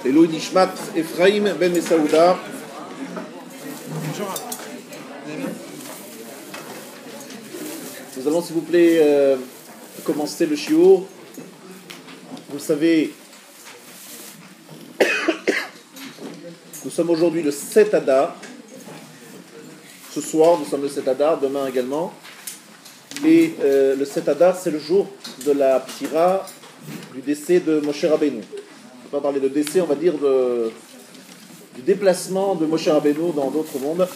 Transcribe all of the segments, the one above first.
Eloi Nishmat Ephraim Ben Mesaouda. Nous allons, s'il vous plaît, commencer le shiur. Vous savez, nous sommes aujourd'hui le 7 Adar. Ce soir, nous sommes le 7 Adar, demain également. Et le 7 Adar, c'est le jour de la ptira, du décès de Moshe Rabbeinu. On ne va pas parler de décès, on va dire du déplacement de Moshe Rabbeinu dans d'autres mondes.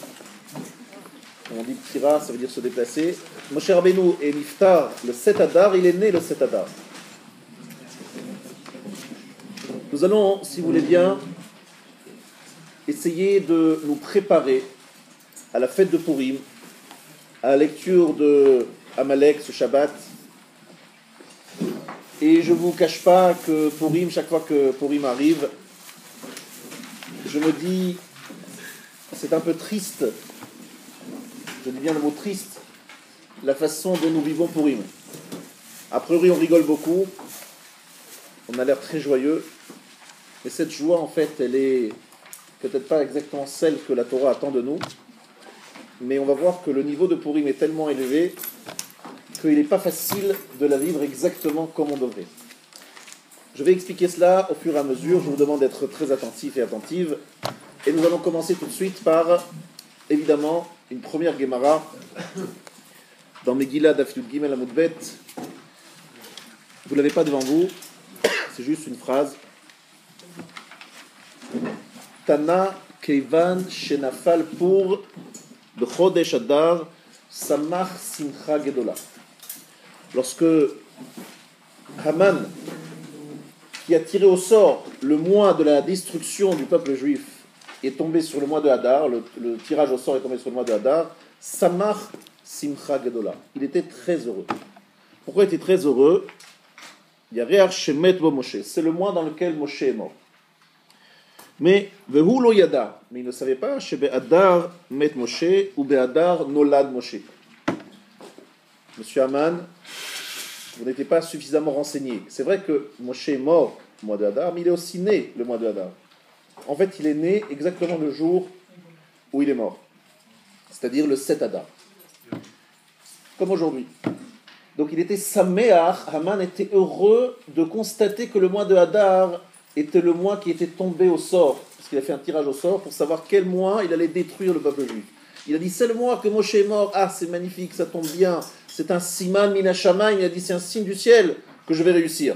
On dit ptira, ça veut dire se déplacer. Moshe Rabbeinu est niftar le 7 Adar, il est né le 7 Adar. Nous allons, si vous voulez bien, essayer de nous préparer à la fête de Purim, à la lecture de Amalek ce Shabbat. Et je ne vous cache pas que Purim, chaque fois que Purim arrive, je me dis, c'est un peu triste, je dis bien le mot triste, la façon dont nous vivons Purim. A priori, on rigole beaucoup, on a l'air très joyeux, mais cette joie, en fait, elle est peut-être pas exactement celle que la Torah attend de nous, mais on va voir que le niveau de Purim est tellement élevé qu'il n'est pas facile de la vivre exactement comme on devrait. Je vais expliquer cela au fur et à mesure, je vous demande d'être très attentif et attentive, et nous allons commencer tout de suite par, évidemment, une première Gemara dans Megillah Daf Yud Gimel Amud Bet. Vous ne l'avez pas devant vous, c'est juste une phrase. Tana Keivan Shenafal Pur B'Chodesh Adar Samach Simcha Gedola. Lorsque Haman, qui a tiré au sort le mois de la destruction du peuple juif, est tombé sur le mois de Hadar, le tirage au sort est tombé sur le mois de Hadar, Samach Simcha Gedola. Il était très heureux. Pourquoi il était très heureux? Yareach Shemet Bo Moshe. C'est le mois dans lequel Moshe est mort. Mais Vehu Lo Yada, mais il ne savait pas Shebe Hadar Met Moshe ou Be Hadar Nolad Moshe. Monsieur Haman, vous n'étiez pas suffisamment renseigné. C'est vrai que Moshe est mort le mois de Hadar, mais il est aussi né le mois de Hadar. En fait, il est né exactement le jour où il est mort, c'est-à-dire le 7 Hadar, comme aujourd'hui. Donc il était Sameach, Haman était heureux de constater que le mois de Hadar était le mois qui était tombé au sort, parce qu'il a fait un tirage au sort pour savoir quel mois il allait détruire le peuple juif. Il a dit, c'est le mois que Moshe est mort, ah c'est magnifique, ça tombe bien, c'est un siman minashamayim, il a dit, c'est un signe du ciel que je vais réussir.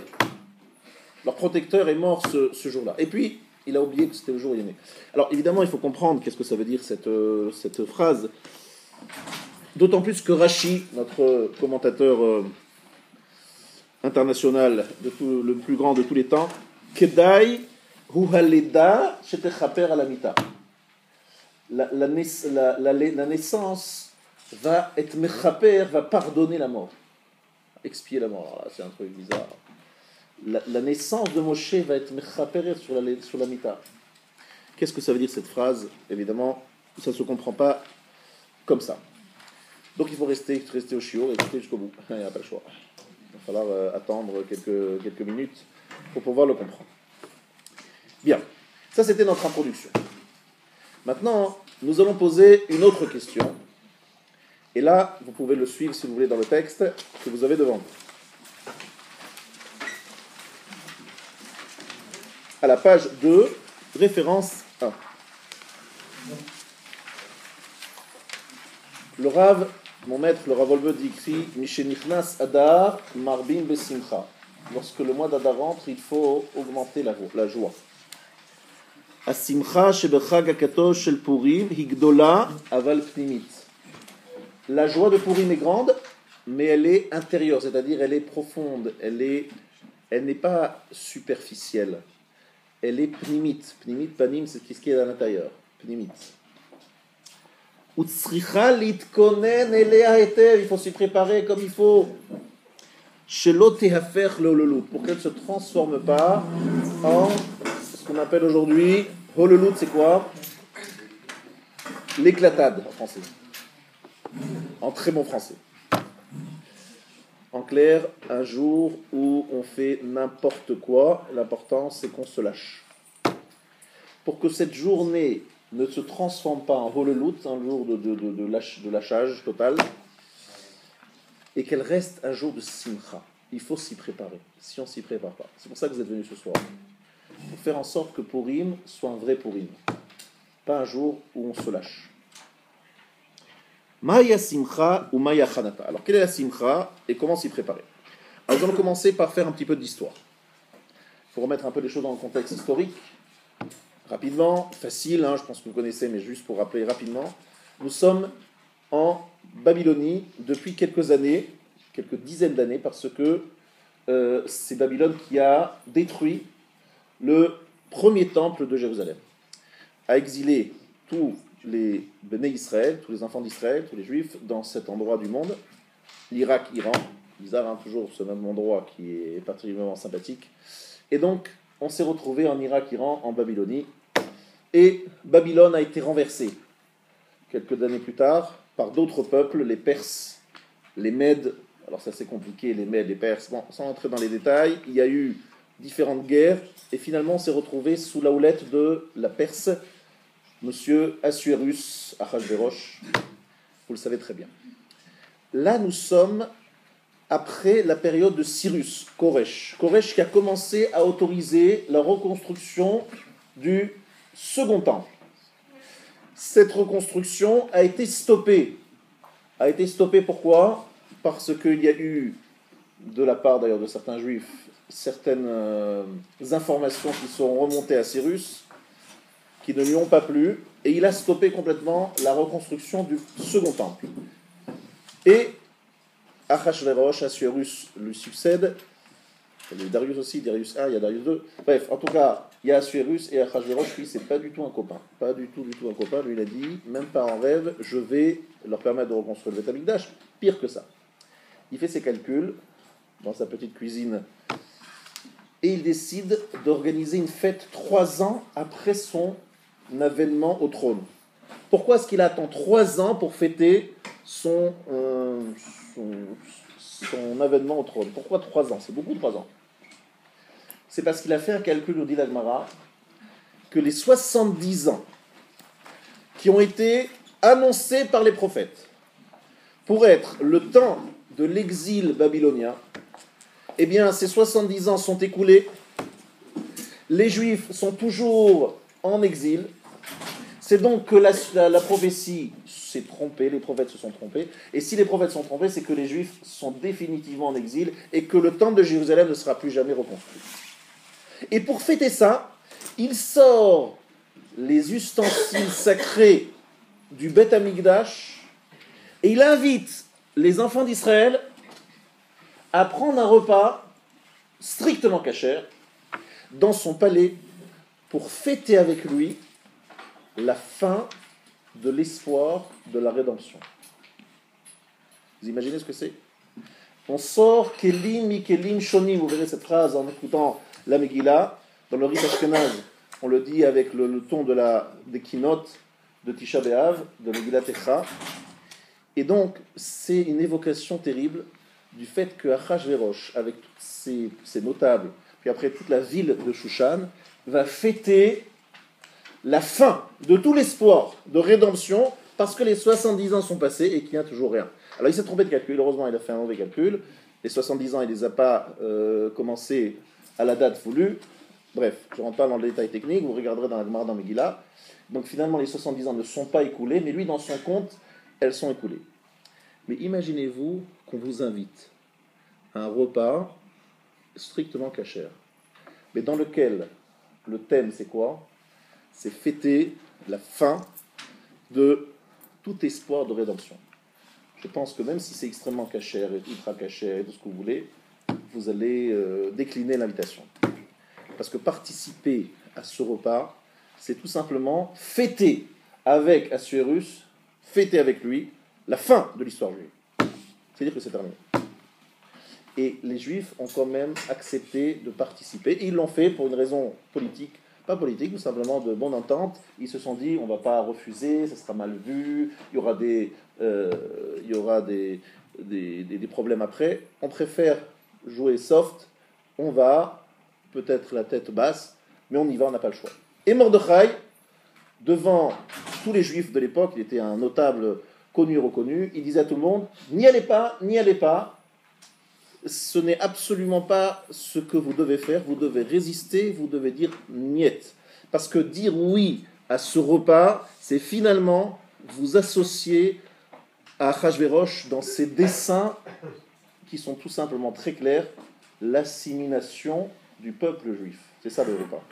Leur protecteur est mort ce jour-là. Et puis, il a oublié que c'était le jour où il est né. Alors évidemment, il faut comprendre qu'est-ce que ça veut dire cette phrase. D'autant plus que Rashi, notre commentateur international, le plus grand de tous les temps, Kedai hu haleda shetechaper alamita. La naissance va être mechaper, va pardonner la mort, expier la mort. Alors là, c'est un truc bizarre. La naissance de Moshe va être mechaper sur la mita. Qu'est-ce que ça veut dire cette phrase? Évidemment, ça ne se comprend pas comme ça. Donc il faut rester au shiur et rester jusqu'au bout. Il n'y a pas le choix. Il va falloir attendre quelques minutes pour pouvoir le comprendre. Bien, ça c'était notre introduction. Maintenant, nous allons poser une autre question. Et là, vous pouvez le suivre si vous voulez dans le texte que vous avez devant vous. À la page 2, référence 1. Le Rav, mon maître, le Rav Wolbe dit écrit Mishenichnas Adar Marbim Besimcha. Lorsque le mois d'Adar entre, il faut augmenter la joie. Asimcha shebechag hakatosh shel Purim higdola aval pnimit. La joie de Purim est grande, mais elle est intérieure, c'est-à-dire elle est profonde, elle n'est pas superficielle. Elle est pnimit. Pnimit, panim, c'est ce qui est à l'intérieur. Pnimit. Utsricha litkonen elea hetev. Il faut s'y préparer comme il faut. Shelo tehafer leololut. Pour qu'elle ne se transforme pas en ce qu'on appelle aujourd'hui, hololut, c'est quoi? L'éclatade en français. En très bon français. En clair, un jour où on fait n'importe quoi, l'important c'est qu'on se lâche. pour que cette journée ne se transforme pas en Holelut, un jour de lâchage total, et qu'elle reste un jour de Simcha. Il faut s'y préparer, si on ne s'y prépare pas. C'est pour ça que vous êtes venus ce soir. Pour faire en sorte que Purim soit un vrai Purim. Pas un jour où on se lâche. Maya Simcha ou Maya Chanata. Alors, quelle est la Simcha et comment s'y préparer? Alors, nous allons commencer par faire un petit peu d'histoire. Il faut remettre un peu les choses dans le contexte historique. Rapidement, facile, je pense que vous connaissez, mais juste pour rappeler rapidement. Nous sommes en Babylonie depuis quelques années, quelques dizaines d'années, parce que c'est Babylone qui a détruit le premier temple de Jérusalem, a exilé tous les Béné Israël, tous les enfants d'Israël, tous les Juifs, dans cet endroit du monde, l'Irak, Iran, bizarre, toujours ce même endroit qui est particulièrement sympathique. Et donc, on s'est retrouvé en Irak, Iran, en Babylonie, et Babylone a été renversée, quelques années plus tard, par d'autres peuples, les Perses, les Mèdes. Alors ça c'est compliqué, les Mèdes, les Perses, bon, sans entrer dans les détails, il y a eu différentes guerres, et finalement on s'est retrouvé sous la houlette de la Perse, monsieur Assuérus Achashverosh, vous le savez très bien. Là nous sommes après la période de Cyrus, Koresh qui a commencé à autoriser la reconstruction du second temple. Cette reconstruction a été stoppée. Pourquoi ? Parce qu'il y a eu, de la part d'ailleurs de certains juifs, certaines informations qui sont remontées à Cyrus, qui ne lui ont pas plu, et il a stoppé complètement la reconstruction du second temple. Et Achashverosh, Assuérus lui succède. Il y a Darius aussi, Darius 1, il y a Darius 2. Bref, en tout cas, il y a Assuérus et Achashverosh, lui, c'est pas du tout un copain. Pas du tout un copain. Lui, il a dit, même pas en rêve, je vais leur permettre de reconstruire le Beth Amikdash. Pire que ça. Il fait ses calculs dans sa petite cuisine et il décide d'organiser une fête 3 ans après son avènement au trône. Pourquoi est-ce qu'il attend 3 ans pour fêter son avènement au trône? Pourquoi 3 ans? C'est beaucoup 3 ans. C'est parce qu'il a fait un calcul au dit l'Agmara que les 70 ans qui ont été annoncés par les prophètes pour être le temps de l'exil babylonien, eh bien ces 70 ans sont écoulés, les Juifs sont toujours en exil, c'est donc que la prophétie s'est trompée, les prophètes se sont trompés, et si les prophètes sont trompés, c'est que les Juifs sont définitivement en exil et que le temple de Jérusalem ne sera plus jamais reconstruit. Et pour fêter ça, il sort les ustensiles sacrés du Beth Amikdash et il invite les enfants d'Israël à prendre un repas strictement cachère dans son palais pour fêter avec lui la fin de l'espoir de la rédemption. Vous imaginez ce que c'est? On sort Kelim Mikelim Shonim, vous verrez cette phrase en écoutant la Megillah, dans le Rite Ashkenaz, on le dit avec le ton des Kinot de Tisha B'Av, de Megillah Techa. Et donc, c'est une évocation terrible du fait que Achashverosh, avec tous ses notables, puis après toute la ville de Shushan, va fêter la fin de tout l'espoir de rédemption, parce que les 70 ans sont passés et qu'il n'y a toujours rien. Alors il s'est trompé de calcul, heureusement il a fait un mauvais calcul, les 70 ans il ne les a pas commencés à la date voulue. Bref, je ne rentre pas dans le détail technique, vous regarderez dans la Gemara dans Megillah. Donc finalement les 70 ans ne sont pas écoulés, mais lui dans son compte, elles sont écoulées. Mais imaginez-vous qu'on vous invite à un repas strictement cachère, mais dans lequel le thème c'est quoi? C'est fêter la fin de tout espoir de rédemption. Je pense que même si c'est extrêmement cachère et ultra cachère et tout ce que vous voulez, vous allez décliner l'invitation. Parce que participer à ce repas, c'est tout simplement fêter avec Assuérus, fêter avec lui la fin de l'histoire juive. C'est-à-dire que c'est terminé. Et les Juifs ont quand même accepté de participer. Et ils l'ont fait pour une raison politique. Pas politique, tout simplement de bonne entente. Ils se sont dit, on ne va pas refuser, ça sera mal vu, il y aura des problèmes après. On préfère jouer soft, on va, peut-être la tête basse, mais on y va, on n'a pas le choix. Et Mordechai, devant tous les juifs de l'époque, il était un notable connu et reconnu, il disait à tout le monde, n'y allez pas, ce n'est absolument pas ce que vous devez faire, vous devez résister, vous devez dire niet. Parce que dire oui à ce repas, c'est finalement vous associer à Achashverosh dans ses desseins qui sont tout simplement très clairs, l'assimilation du peuple juif. C'est ça le repas.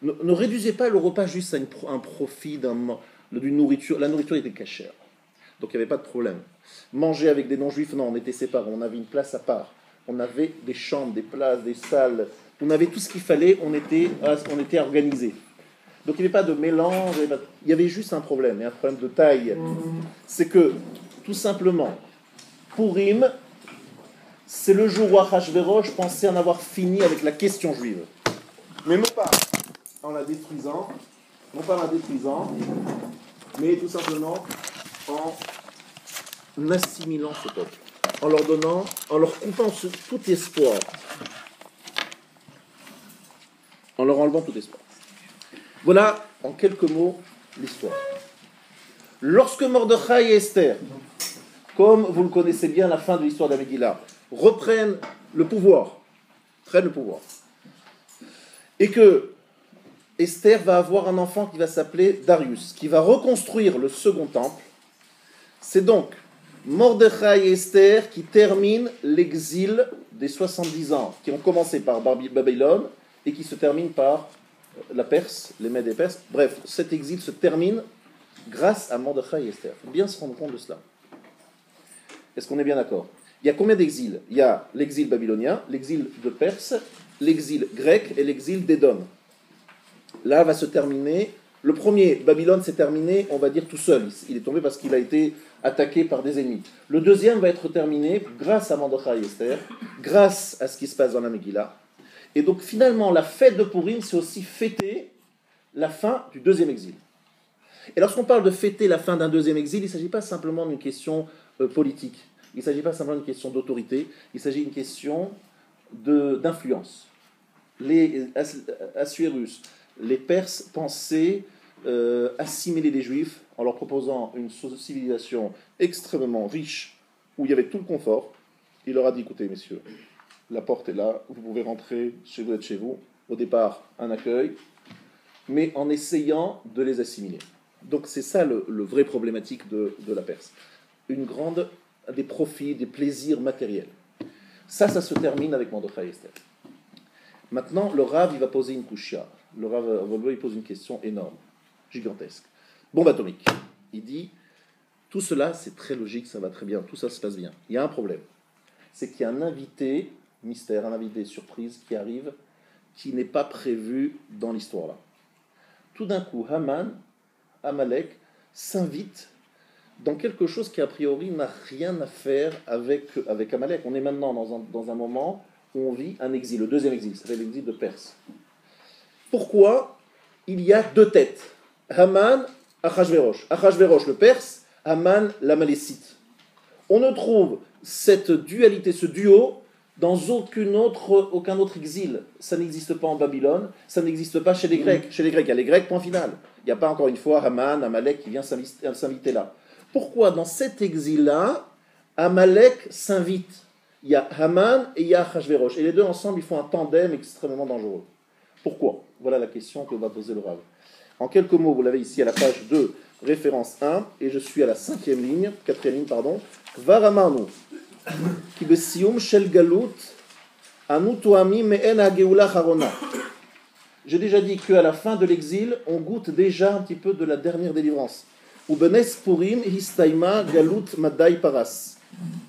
Ne réduisez pas le repas juste à un profit d'une nourriture. La nourriture était cachère, donc il n'y avait pas de problème. Manger avec des non-juifs, non, on était séparés, on avait une place à part. On avait des chambres, des places, des salles, on avait tout ce qu'il fallait, on était organisés. Donc il n'y avait pas de mélange, il y avait juste un problème, et un problème de taille. C'est que, tout simplement, Purim, c'est le jour où Achashverosh pensait en avoir fini avec la question juive. Mais non pas en la détruisant, mais tout simplement en assimilant ce peuple, en leur coupant tout espoir, en leur enlevant tout espoir. Voilà, en quelques mots, l'histoire. Lorsque Mordechai et Esther, comme vous le connaissez bien, la fin de l'histoire d'Amegillah, reprennent le pouvoir, et que Esther va avoir un enfant qui va s'appeler Darius, qui va reconstruire le second temple, c'est donc Mordechai et Esther qui terminent l'exil des 70 ans, qui ont commencé par Babylone et qui se terminent par la Perse, les Mèdes et Perses. Bref, cet exil se termine grâce à Mordechai et Esther. Il faut bien se rendre compte de cela. Est-ce qu'on est bien d'accord? Il y a combien d'exils? Il y a l'exil babylonien, l'exil de Perse, l'exil grec et l'exil d'Édom. Là va se terminer, le premier, Babylone, s'est terminé, on va dire tout seul. Il est tombé parce qu'il a été attaqué par des ennemis. Le deuxième va être terminé grâce à Mordechai et Esther, grâce à ce qui se passe dans la Megillah. Et donc finalement, la fête de Purim, c'est aussi fêter la fin du deuxième exil. Et lorsqu'on parle de fêter la fin d'un deuxième exil, il ne s'agit pas simplement d'une question politique, il ne s'agit pas simplement d'une question d'autorité, il s'agit d'une question d'influence. Les Assuérus, les Perses pensaient assimiler les Juifs en leur proposant une civilisation extrêmement riche, où il y avait tout le confort. Il leur a dit, écoutez messieurs, la porte est là, vous pouvez rentrer chez vous, êtes chez vous. Au départ, un accueil, mais en essayant de les assimiler. Donc c'est ça le vrai problématique de la Perse. Des profits, des plaisirs matériels. Ça se termine avec Mordechai et Esther. Maintenant, le Rav, il va poser une kushia. Le Rav, il pose une question énorme, gigantesque. Bombe atomique. Il dit, tout cela, c'est très logique, ça va très bien, tout ça se passe bien. Il y a un problème. C'est qu'il y a un invité mystère, un invité surprise qui arrive, qui n'est pas prévu dans l'histoire là. Tout d'un coup, Haman, Amalek, s'invite dans quelque chose qui a priori n'a rien à faire avec Amalek. On est maintenant dans un moment où on vit un exil, le deuxième exil, ça s'appelle l'exil de Perse. Pourquoi il y a deux têtes? Haman, Achashverosh. Achashverosh le Perse, Haman l'Amalécite. On ne trouve cette dualité, ce duo, dans aucun autre exil. Ça n'existe pas en Babylone, ça n'existe pas chez les Grecs. Chez les Grecs, il y a les Grecs, point final. Il n'y a pas encore une fois Haman, Amalek qui vient s'inviter là. Pourquoi dans cet exil-là, Amalek s'invite? Il y a Haman et il y a Achashverosh. Et les deux ensemble, ils font un tandem extrêmement dangereux. Pourquoi? Voilà la question que va poser le Rav. En quelques mots, vous l'avez ici à la page 2, référence 1, et je suis à la quatrième ligne, Varamanu, qui besium shel galut, anu toami me'en hageula harona. J'ai déjà dit qu'à la fin de l'exil, on goûte déjà un petit peu de la dernière délivrance. Ubenes Purim histaima galut madai paras.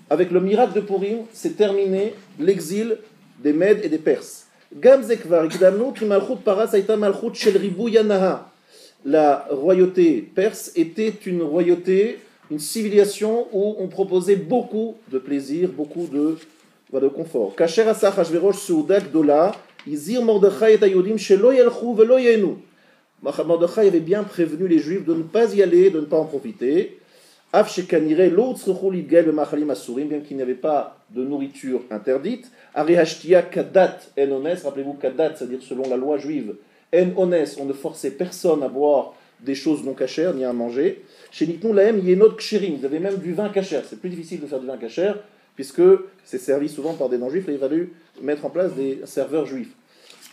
Avec le miracle de Purim, c'est terminé l'exil des Mèdes et des Perses. Gam zekvar ikdamnu ki malchut paras aita malchut shel ribu yanaha. La royauté perse était une royauté, une civilisation où on proposait beaucoup de plaisir, beaucoup de confort. Kasher asa Achashverosh seuda gdola, izir Mordechai et Ayudim shelo yelchu velo yenu. Mordechai avait bien prévenu les Juifs de ne pas y aller, de ne pas en profiter. Af shekanire lo tzruchu lidgel b'machalim asurim, bien qu'il n'y avait pas de nourriture interdite. Ari hashtia kadat enones, rappelez-vous kadat, c'est-à-dire selon la loi juive, En honest, on ne forçait personne à boire des choses non cachères, ni à manger. Chez Nitnou Lahem, il y a une autre kshérim. Vous avez même du vin cachère. C'est plus difficile de faire du vin cachère, puisque c'est servi souvent par des non-juifs, et il a fallu mettre en place des serveurs juifs.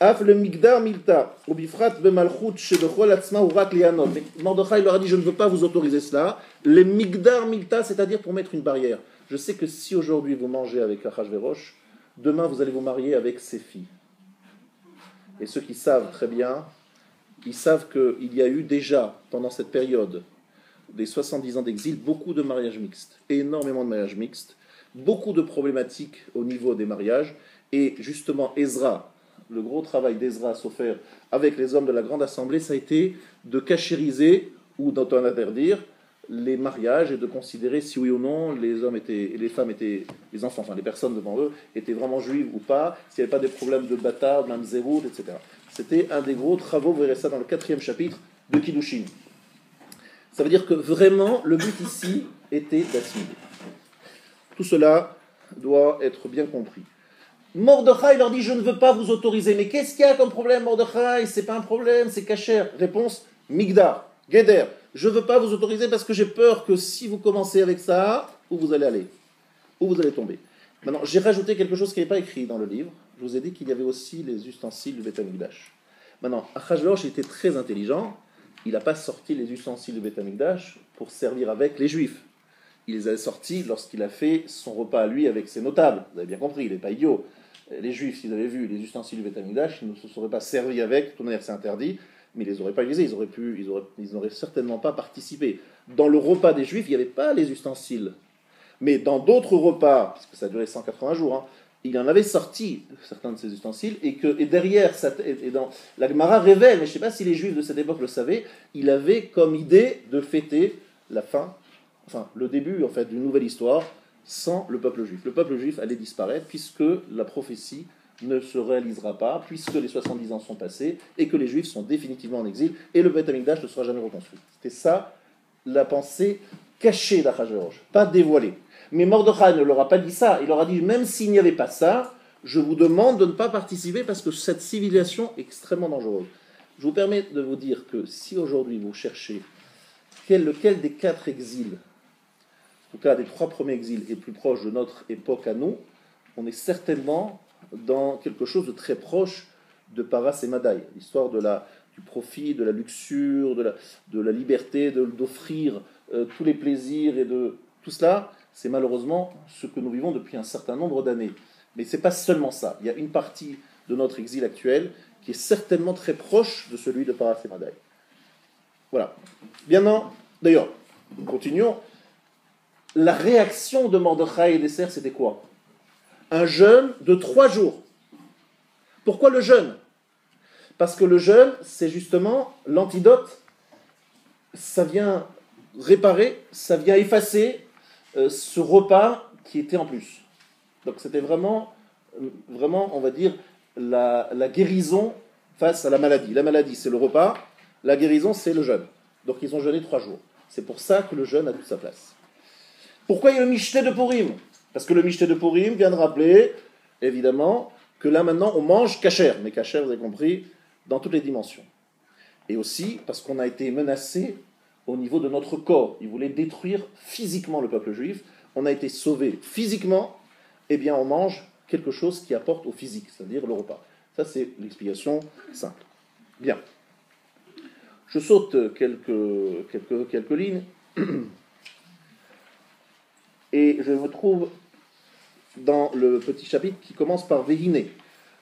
Af le migdar milta, obifrat bemalchut shebechol atzma urak lianot. Mordechai leur a dit, je ne veux pas vous autoriser cela. Le migdar milta, c'est-à-dire pour mettre une barrière. Je sais que si aujourd'hui vous mangez avec Achashverosh, demain vous allez vous marier avec ses filles. Et ceux qui savent très bien, ils savent qu'il y a eu déjà, pendant cette période des 70 ans d'exil, beaucoup de mariages mixtes, énormément de mariages mixtes, beaucoup de problématiques au niveau des mariages, et justement Ezra, le gros travail d'Ezra Sofer avec les hommes de la Grande Assemblée, ça a été de cachériser ou d'en interdire les mariages et de considérer si oui ou non les hommes étaient, les femmes étaient, les enfants, enfin les personnes devant eux, étaient vraiment juives ou pas, s'il n'y avait pas des problèmes de bâtard, de mamzerout, etc. C'était un des gros travaux, vous verrez ça dans le 4e chapitre de Kiddushin. Ça veut dire que vraiment, le but ici était d'assimiler. Tout cela doit être bien compris. Mordechai leur dit, je ne veux pas vous autoriser. Mais qu'est-ce qu'il y a comme problème, Mordechai? C'est pas un problème, c'est cachère. Réponse, Migdar, Geder. Je ne veux pas vous autoriser parce que j'ai peur que si vous commencez avec ça, où vous allez aller? Où vous allez tomber? Maintenant, j'ai rajouté quelque chose qui n'est pas écrit dans le livre. Je vous ai dit qu'il y avait aussi les ustensiles du Beth Amikdash. Maintenant, Achashverosh était très intelligent. Il n'a pas sorti les ustensiles du Beth Amikdash pour servir avec les Juifs. Il les a sortis lorsqu'il a fait son repas à lui avec ses notables. Vous avez bien compris, il n'est pas idiot. Les Juifs, s'ils avaient vu les ustensiles du Beth Amikdash, ils ne se seraient pas servis avec. De toute manière, c'est interdit. Mais ils ne les auraient pas utilisés. Ils n'auraient certainement pas participé. Dans le repas des Juifs, il n'y avait pas les ustensiles. Mais dans d'autres repas, parce que ça a duré 180 jours, hein, il en avait sorti certains de ces ustensiles, et derrière, la Gemara révèle, mais je ne sais pas si les Juifs de cette époque le savaient, il avait comme idée de fêter la fin, enfin le début en fait d'une nouvelle histoire, sans le peuple juif. Le peuple juif allait disparaître, puisque la prophétie ne se réalisera pas, puisque les 70 ans sont passés, et que les Juifs sont définitivement en exil, et le Beth Amikdash ne sera jamais reconstruit. C'était ça, la pensée cachée d'Achashverosh, pas dévoilée. Mais Mordechai ne leur a pas dit ça. Il leur a dit, même s'il n'y avait pas ça, je vous demande de ne pas participer parce que cette civilisation est extrêmement dangereuse. Je vous permets de vous dire que si aujourd'hui vous cherchez lequel des 4 exils, en tout cas des 3 premiers exils, est plus proche de notre époque à nous, on est certainement dans quelque chose de très proche de Paras et Madaï. L'histoire du profit, de la luxure, de la liberté, d'offrir tous les plaisirs et de tout cela. C'est malheureusement ce que nous vivons depuis un certain nombre d'années. Mais ce n'est pas seulement ça. Il y a une partie de notre exil actuel qui est certainement très proche de celui de Paras et Madaï. Voilà. Bien non. D'ailleurs, continuons. La réaction de Mordechai et d'Esther, c'était quoi? Un jeûne de 3 jours. Pourquoi le jeûne? Parce que le jeûne, c'est justement l'antidote. Ça vient réparer, ça vient effacer ce repas qui était en plus. Donc c'était vraiment, on va dire, la guérison face à la maladie. La maladie, c'est le repas, la guérison, c'est le jeûne. Donc ils ont jeûné 3 jours. C'est pour ça que le jeûne a toute sa place. Pourquoi il y a le Mishté de Purim? Parce que le Mishté de Purim vient de rappeler, évidemment, que là maintenant on mange kasher. Mais kasher, vous avez compris, dans toutes les dimensions. Et aussi parce qu'on a été menacé au niveau de notre corps. Ils voulaient détruire physiquement le peuple juif. On a été sauvé physiquement, eh bien on mange quelque chose qui apporte au physique, c'est-à-dire le repas. Ça, c'est l'explication simple. Bien. Je saute quelques lignes. Et je me trouve dans le petit chapitre qui commence par Vehine.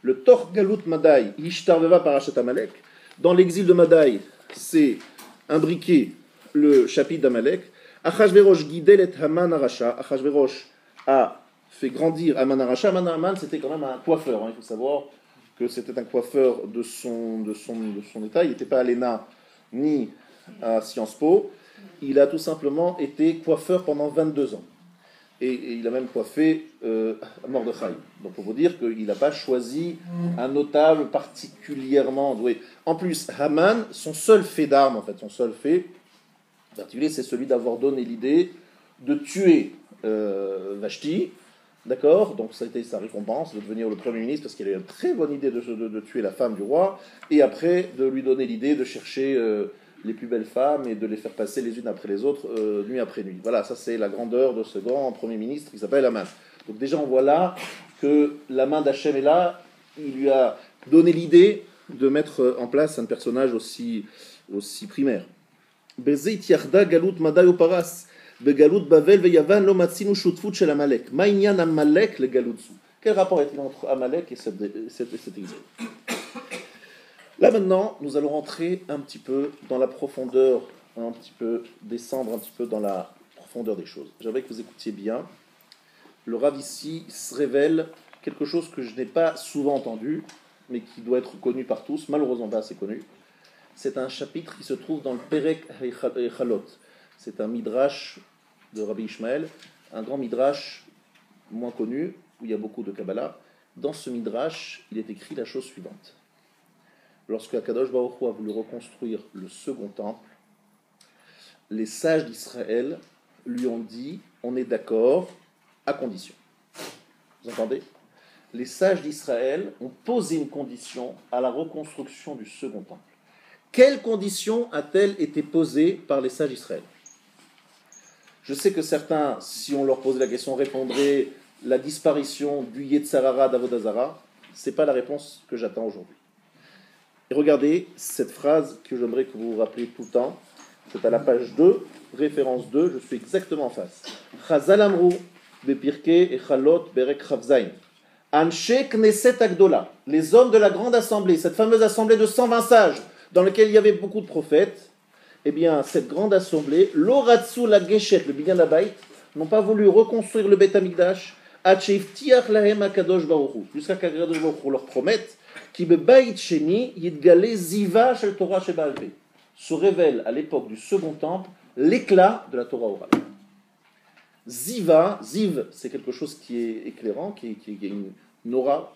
Le Tor Galut Madai, Ishtarveva Parashat Amalek. Dans l'exil de Madai, c'est imbriqué le chapitre d'Amalek. Achashverosh guidel et Haman Arasha. Achashverosh a fait grandir Haman Arasha. Haman, c'était quand même un coiffeur. Il faut savoir que c'était un coiffeur de son état. Il n'était pas à l'ENA ni à Sciences Po. Il a tout simplement été coiffeur pendant 22 ans. Et il a même coiffé Mordechai. Donc pour vous dire qu'il n'a pas choisi un notable particulièrement doué. En plus, Haman, son seul fait d'arme, en fait, son seul fait particulier, c'est celui d'avoir donné l'idée de tuer Vashti, d'accord? Donc ça a été sa récompense de devenir le Premier ministre parce qu'il avait une très bonne idée de tuer la femme du roi, et après de lui donner l'idée de chercher les plus belles femmes et de les faire passer les unes après les autres, nuit après nuit. Voilà, ça c'est la grandeur de ce grand Premier ministre qui s'appelle Aman. Donc déjà on voit là que la main d'Hachem est là, il lui a donné l'idée de mettre en place un personnage aussi primaire. Bezeit yarda galut maday uparas. Begalut Bavel veyavan lo matzinu shutfut shel Amalek. Ma'inyan Amalek le galutsu. Quel rapport est-il entre Amalek et cet exil? Là maintenant, nous allons rentrer un petit peu dans la profondeur, un petit peu descendre un petit peu dans la profondeur des choses. J'aimerais que vous écoutiez bien. Le Rav ici se révèle quelque chose que je n'ai pas souvent entendu, mais qui doit être connu par tous, malheureusement pas assez connu. C'est un chapitre qui se trouve dans le Perek Echalot. C'est un midrash de Rabbi Ishmael, un grand midrash moins connu, où il y a beaucoup de Kabbalah. Dans ce midrash, il est écrit la chose suivante. Lorsque Akadosh Baruch Hu a voulu reconstruire le second temple, les sages d'Israël lui ont dit « on est d'accord, à condition ». Vous entendez? Les sages d'Israël ont posé une condition à la reconstruction du second temple. Quelle condition a-t-elle été posée par les sages d'Israël? Je sais que certains, si on leur posait la question, répondraient la disparition du Yetzarara d'Avodazara. Ce n'est pas la réponse que j'attends aujourd'hui. Et regardez cette phrase que j'aimerais que vous vous rappeliez tout le temps. C'est à la page 2, référence 2, je suis exactement en face. Chazal Amrou, Bepirke et Chalot Berek Chavzain. Anshe Knesset Agdola, les hommes de la grande assemblée, cette fameuse assemblée de 120 sages, dans laquelle il y avait beaucoup de prophètes, eh bien, cette grande assemblée, l'Oratsu la Geshet, le Binyan Abayt, n'ont pas voulu reconstruire le Beth Amikdash, jusqu'à qu'Akadosh Baruch Hu leur promette qui bebayit sheni yidgale ziva shel Torah sheba'al peh, se révèle à l'époque du second temple l'éclat de la Torah orale. Ziv, c'est quelque chose qui est éclairant, qui est une aura,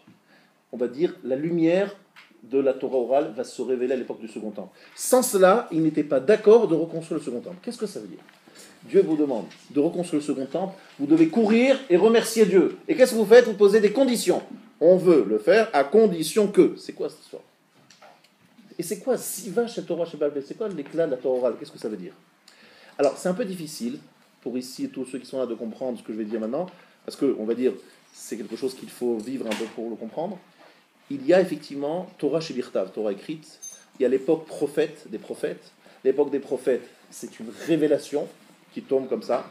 on va dire, la lumière de la Torah orale va se révéler à l'époque du second temple. Sans cela, ils n'étaient pas d'accord de reconstruire le second temple. Qu'est-ce que ça veut dire? Dieu vous demande de reconstruire le second temple, vous devez courir et remercier Dieu. Et qu'est-ce que vous faites? Vous posez des conditions. On veut le faire à condition que. C'est quoi cette histoire? Et c'est quoi Ziva chez Torah chez Balbé? C'est quoi l'éclat de la Torah orale? Qu'est-ce que ça veut dire? Alors, c'est un peu difficile pour ici tous ceux qui sont là de comprendre ce que je vais dire maintenant, parce que, on va dire, c'est quelque chose qu'il faut vivre un peu pour le comprendre. Il y a effectivement Torah chez Birtav, Torah écrite. Il y a l'époque des prophètes. L'époque des prophètes, c'est une révélation qui tombe comme ça.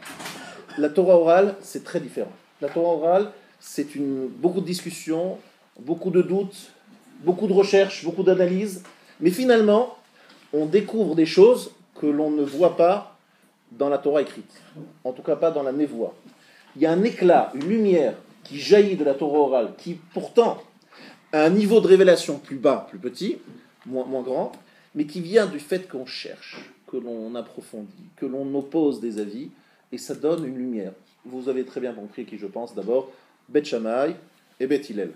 La Torah orale, c'est très différent. La Torah orale, c'est beaucoup de discussions, beaucoup de doutes, beaucoup de recherches, beaucoup d'analyses. Mais finalement, on découvre des choses que l'on ne voit pas dans la Torah écrite. En tout cas, pas dans la névoie. Il y a un éclat, une lumière qui jaillit de la Torah orale, qui pourtant a un niveau de révélation plus bas, plus petit, moins grand, mais qui vient du fait qu'on cherche, que l'on approfondit, que l'on oppose des avis, et ça donne une lumière. Vous avez très bien compris qui je pense d'abord, Beth Shammai et Beth Hillel.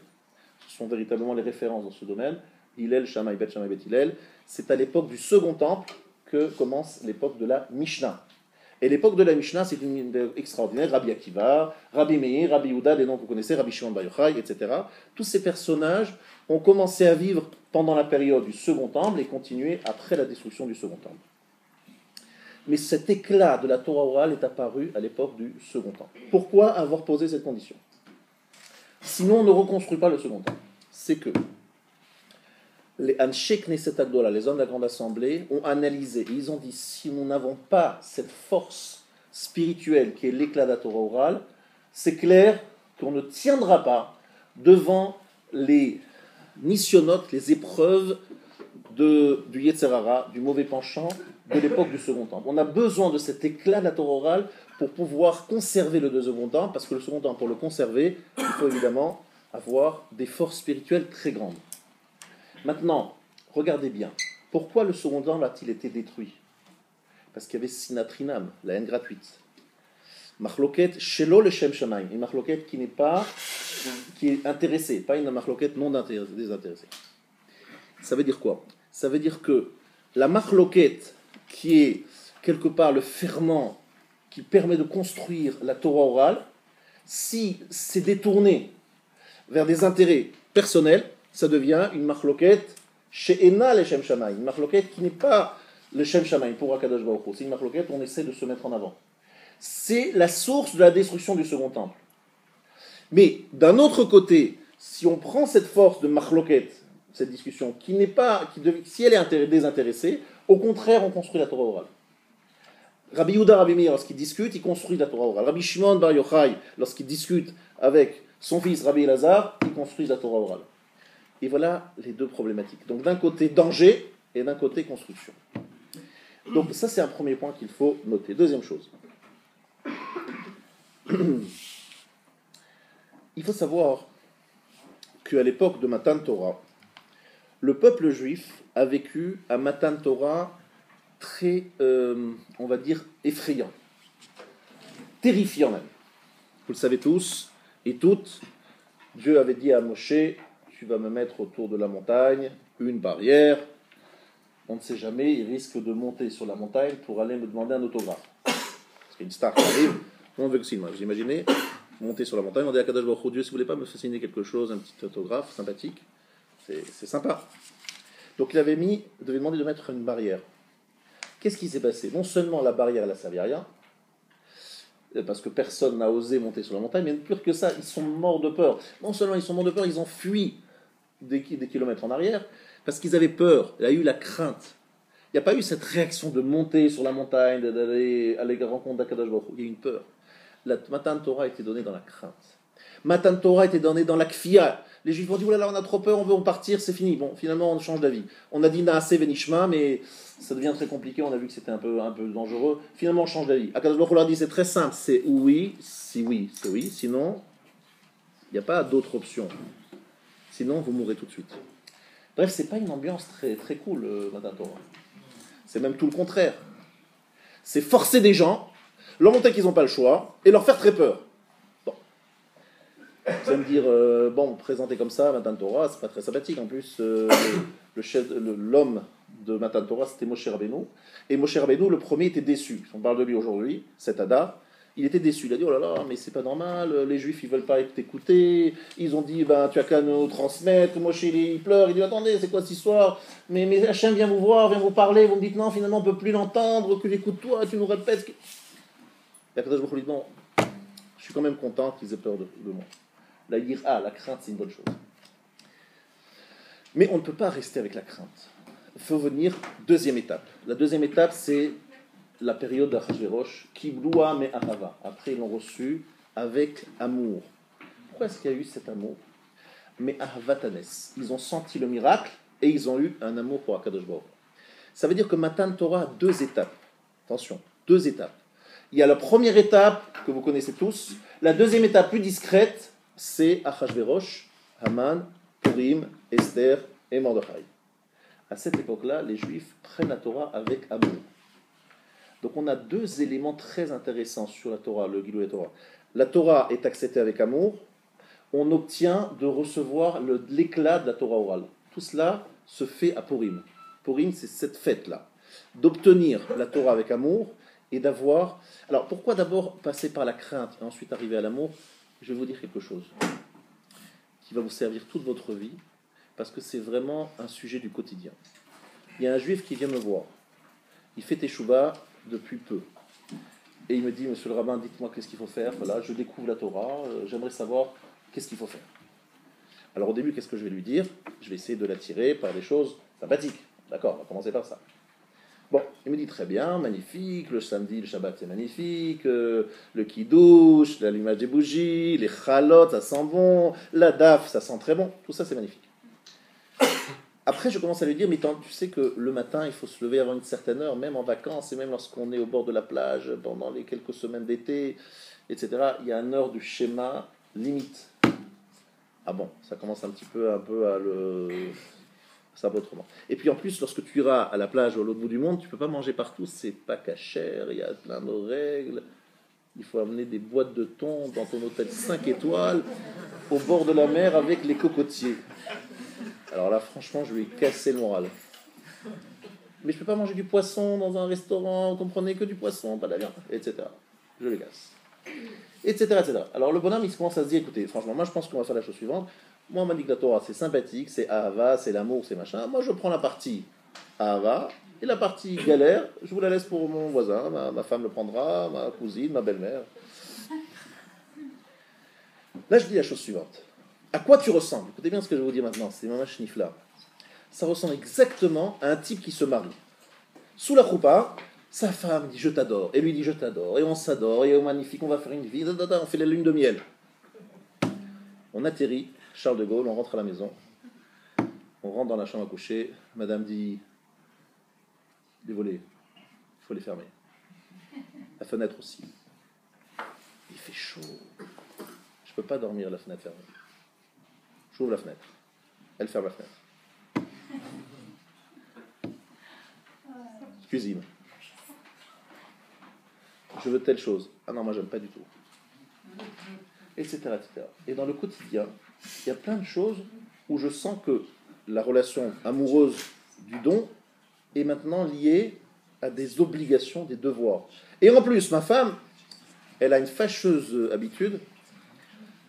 Ce sont véritablement les références dans ce domaine. Hillel, Shammai, Beth Hillel. C'est à l'époque du second temple que commence l'époque de la Mishnah. Et l'époque de la Mishnah, c'est une époque extraordinaire. Rabbi Akiva, Rabbi Meir, Rabbi Yehuda, des noms que vous connaissez, Rabbi Shimon Bar Yochai, etc. Tous ces personnages ont commencé à vivre pendant la période du second temple et continué après la destruction du second temple. Mais cet éclat de la Torah orale est apparu à l'époque du second temple. Pourquoi avoir posé cette condition? Sinon, on ne reconstruit pas le second temple. C'est que les Anshe Knesset Agdola, les hommes de la grande assemblée, ont analysé et ils ont dit si nous n'avons pas cette force spirituelle qui est l'éclat de la Torah orale, c'est clair qu'on ne tiendra pas devant les nisyonotes, les épreuves du Yetzerara, du mauvais penchant de l'époque du second temple. On a besoin de cet éclat de la Torah orale pour pouvoir conserver le second temple, parce que le second temple, pour le conserver, il faut évidemment avoir des forces spirituelles très grandes. Maintenant, regardez bien. Pourquoi le second temple a-t-il été détruit? Parce qu'il y avait sinatrinam, la haine gratuite. Machloket shelo leshem shamaim, une machloket qui est intéressée, pas une machloket non désintéressée. Ça veut dire quoi? Ça veut dire que la machloket, qui est quelque part le ferment qui permet de construire la Torah orale, Si c'est détourné vers des intérêts personnels, ça devient une marloquette chez Ena les Shem Shamaï, une marloquette qui n'est pas le Shem Shamaï pour Akadosh Baruch Hu. C'est une marloquette où on essaie de se mettre en avant. C'est la source de la destruction du second temple. Mais d'un autre côté, si on prend cette force de marloquette, cette discussion, si elle est désintéressée, au contraire, on construit la Torah orale. Rabbi Yehuda, Rabbi Meir, lorsqu'ils discutent, ils construisent la Torah orale. Rabbi Shimon Bar Yochai, lorsqu'il discute avec son fils Rabbi Elazar, ils construisent la Torah orale. Et voilà les deux problématiques. Donc d'un côté danger et d'un côté construction. Donc ça c'est un premier point qu'il faut noter. Deuxième chose. Il faut savoir qu'à l'époque de Matan Torah, le peuple juif a vécu un Matan Torah très, on va dire, effrayant, terrifiant même. Vous le savez tous et toutes, Dieu avait dit à Moshe, tu vas me mettre autour de la montagne une barrière, on ne sait jamais, il risque de monter sur la montagne pour aller me demander un autographe. Parce qu'il y a une star qui arrive, on veut que c'est moi. Vous imaginez, monter sur la montagne, on dit à Kadosh Baruch Hu, Dieu, si vous voulez pas me faire signer quelque chose, un petit autographe sympathique, c'est sympa. Donc il avait demandé de mettre une barrière. Qu'est-ce qui s'est passé? Non seulement la barrière, elle n'a servi à rien, parce que personne n'a osé monter sur la montagne, mais pire que ça, ils sont morts de peur. Non seulement ils sont morts de peur, ils ont fui des kilomètres en arrière, parce qu'ils avaient peur, il y a eu la crainte. Il n'y a pas eu cette réaction de monter sur la montagne, d'aller à la rencontre d'Akadosh Baruch Hu. Il y a eu une peur. La Matan Torah a été donnée dans la crainte. Matan Torah a été donnée dans la kfia. Les Juifs ont dit, oulala, on a trop peur, on veut partir, c'est fini. Bon, finalement, on change d'avis. On a dit Naase Venishma, mais ça devient très compliqué, on a vu que c'était un peu dangereux. Finalement, on change d'avis. Akadosh Baruch Hu leur dit, c'est très simple, c'est oui, si oui, c'est oui, sinon, il n'y a pas d'autre option. Sinon, vous mourrez tout de suite. Bref, c'est pas une ambiance très, très cool, Matan Torah. C'est même tout le contraire. C'est forcer des gens, leur montrer qu'ils n'ont pas le choix, et leur faire très peur. Bon. Vous allez me dire, bon, présenter comme ça, Matan Torah, c'est pas très sympathique. En plus, l'homme de Matan Torah, c'était Moshe Rabbeinu. Et Moshe Rabbeinu, le premier, était déçu. On parle de lui aujourd'hui, cet Hadar. Il était déçu. Il a dit, oh là là, mais c'est pas normal, les Juifs, ils veulent pas t'écouter. Ils ont dit, ben, tu as qu'à nous transmettre. Moshe, il pleure. Il dit, attendez, c'est quoi cette histoire? Mais Hachem vient vous voir, vient vous parler. Vous me dites, non, finalement, on peut plus l'entendre. Que j'écoute-toi, tu nous répètes. Et Akadosh Baruch Hu dit, non, je suis quand même content qu'ils aient peur de moi. La yira, la crainte, c'est une bonne chose. Mais on ne peut pas rester avec la crainte. Il faut venir deuxième étape. La deuxième étape, c'est la période d'Achashverosh, Kibloua me ahava. Après, ils l'ont reçu avec amour. Pourquoi est-ce qu'il y a eu cet amour? Mais ahvatanes. Ils ont senti le miracle et ils ont eu un amour pour Akadosh Baruch Hu. Ça veut dire que Matan Torah a deux étapes. Attention, deux étapes. Il y a la première étape que vous connaissez tous. La deuxième étape plus discrète, c'est Achashverosh, Haman, Purim, Esther et Mordechai. À cette époque-là, les Juifs prennent la Torah avec amour. Donc on a deux éléments très intéressants sur la Torah, le Gilui Torah. La Torah est acceptée avec amour, on obtient de recevoir l'éclat de la Torah orale. Tout cela se fait à Purim. Purim, c'est cette fête-là. D'obtenir la Torah avec amour et d'avoir... Alors pourquoi d'abord passer par la crainte et ensuite arriver à l'amour? Je vais vous dire quelque chose qui va vous servir toute votre vie, parce que c'est vraiment un sujet du quotidien. Il y a un Juif qui vient me voir. Il fait teshuva depuis peu. Et il me dit, monsieur le rabbin, dites-moi qu'est-ce qu'il faut faire. Voilà, je découvre la Torah, j'aimerais savoir qu'est-ce qu'il faut faire. Alors au début, qu'est-ce que je vais lui dire? Je vais essayer de l'attirer par des choses sympathiques. D'accord, on va commencer par ça. Bon, il me dit très bien, magnifique, le samedi, le Shabbat c'est magnifique, le kiddush, l'allumage des bougies, les chalotes, ça sent bon, la daf, ça sent très bon, tout ça c'est magnifique. Après, je commence à lui dire, mais tu sais que le matin, il faut se lever avant une certaine heure, même en vacances, et même lorsqu'on est au bord de la plage, pendant les quelques semaines d'été, etc., il y a une heure du schéma limite. Ah bon, ça commence un peu à le... Ça va autrement. Et puis en plus, lorsque tu iras à la plage ou à l'autre bout du monde, tu ne peux pas manger partout, c'est pas cachère, il y a plein de règles. Il faut amener des boîtes de thon dans ton hôtel 5 étoiles, au bord de la mer avec les cocotiers. Alors là, franchement, je lui ai cassé le moral. Mais je ne peux pas manger du poisson dans un restaurant, vous comprenez, que du poisson, pas de la viande, etc. Je les casse. etc., etc. Alors le bonhomme, il commence à se dire, écoutez, franchement, moi je pense qu'on va faire la chose suivante. Moi, on m'a dit que la Torah, c'est sympathique, c'est Ahava, c'est l'amour, c'est machin. Moi, je prends la partie Ahava, et la partie galère, je vous la laisse pour mon voisin, ma femme le prendra, ma cousine, ma belle-mère. Là, je dis la chose suivante. À quoi tu ressembles? Écoutez bien ce que je vais vous dire maintenant, c'est Mama Shnifla. Ça ressemble exactement à un type qui se marie. Sous la choupa, sa femme dit je t'adore, et lui dit je t'adore, et on s'adore, et on est magnifique, on va faire une vie, on fait la lune de miel. On atterrit, Charles de Gaulle, on rentre à la maison, on rentre dans la chambre à coucher, madame dit les volets, il faut les fermer. La fenêtre aussi. Il fait chaud. Je ne peux pas dormir la fenêtre fermée. J'ouvre la fenêtre. Elle ferme la fenêtre. Cuisine. Je veux telle chose. Ah non, moi j'aime pas du tout. Etc., etc. Et dans le quotidien, il y a plein de choses où je sens que la relation amoureuse du don est maintenant liée à des obligations, des devoirs. Et en plus, ma femme, elle a une fâcheuse habitude,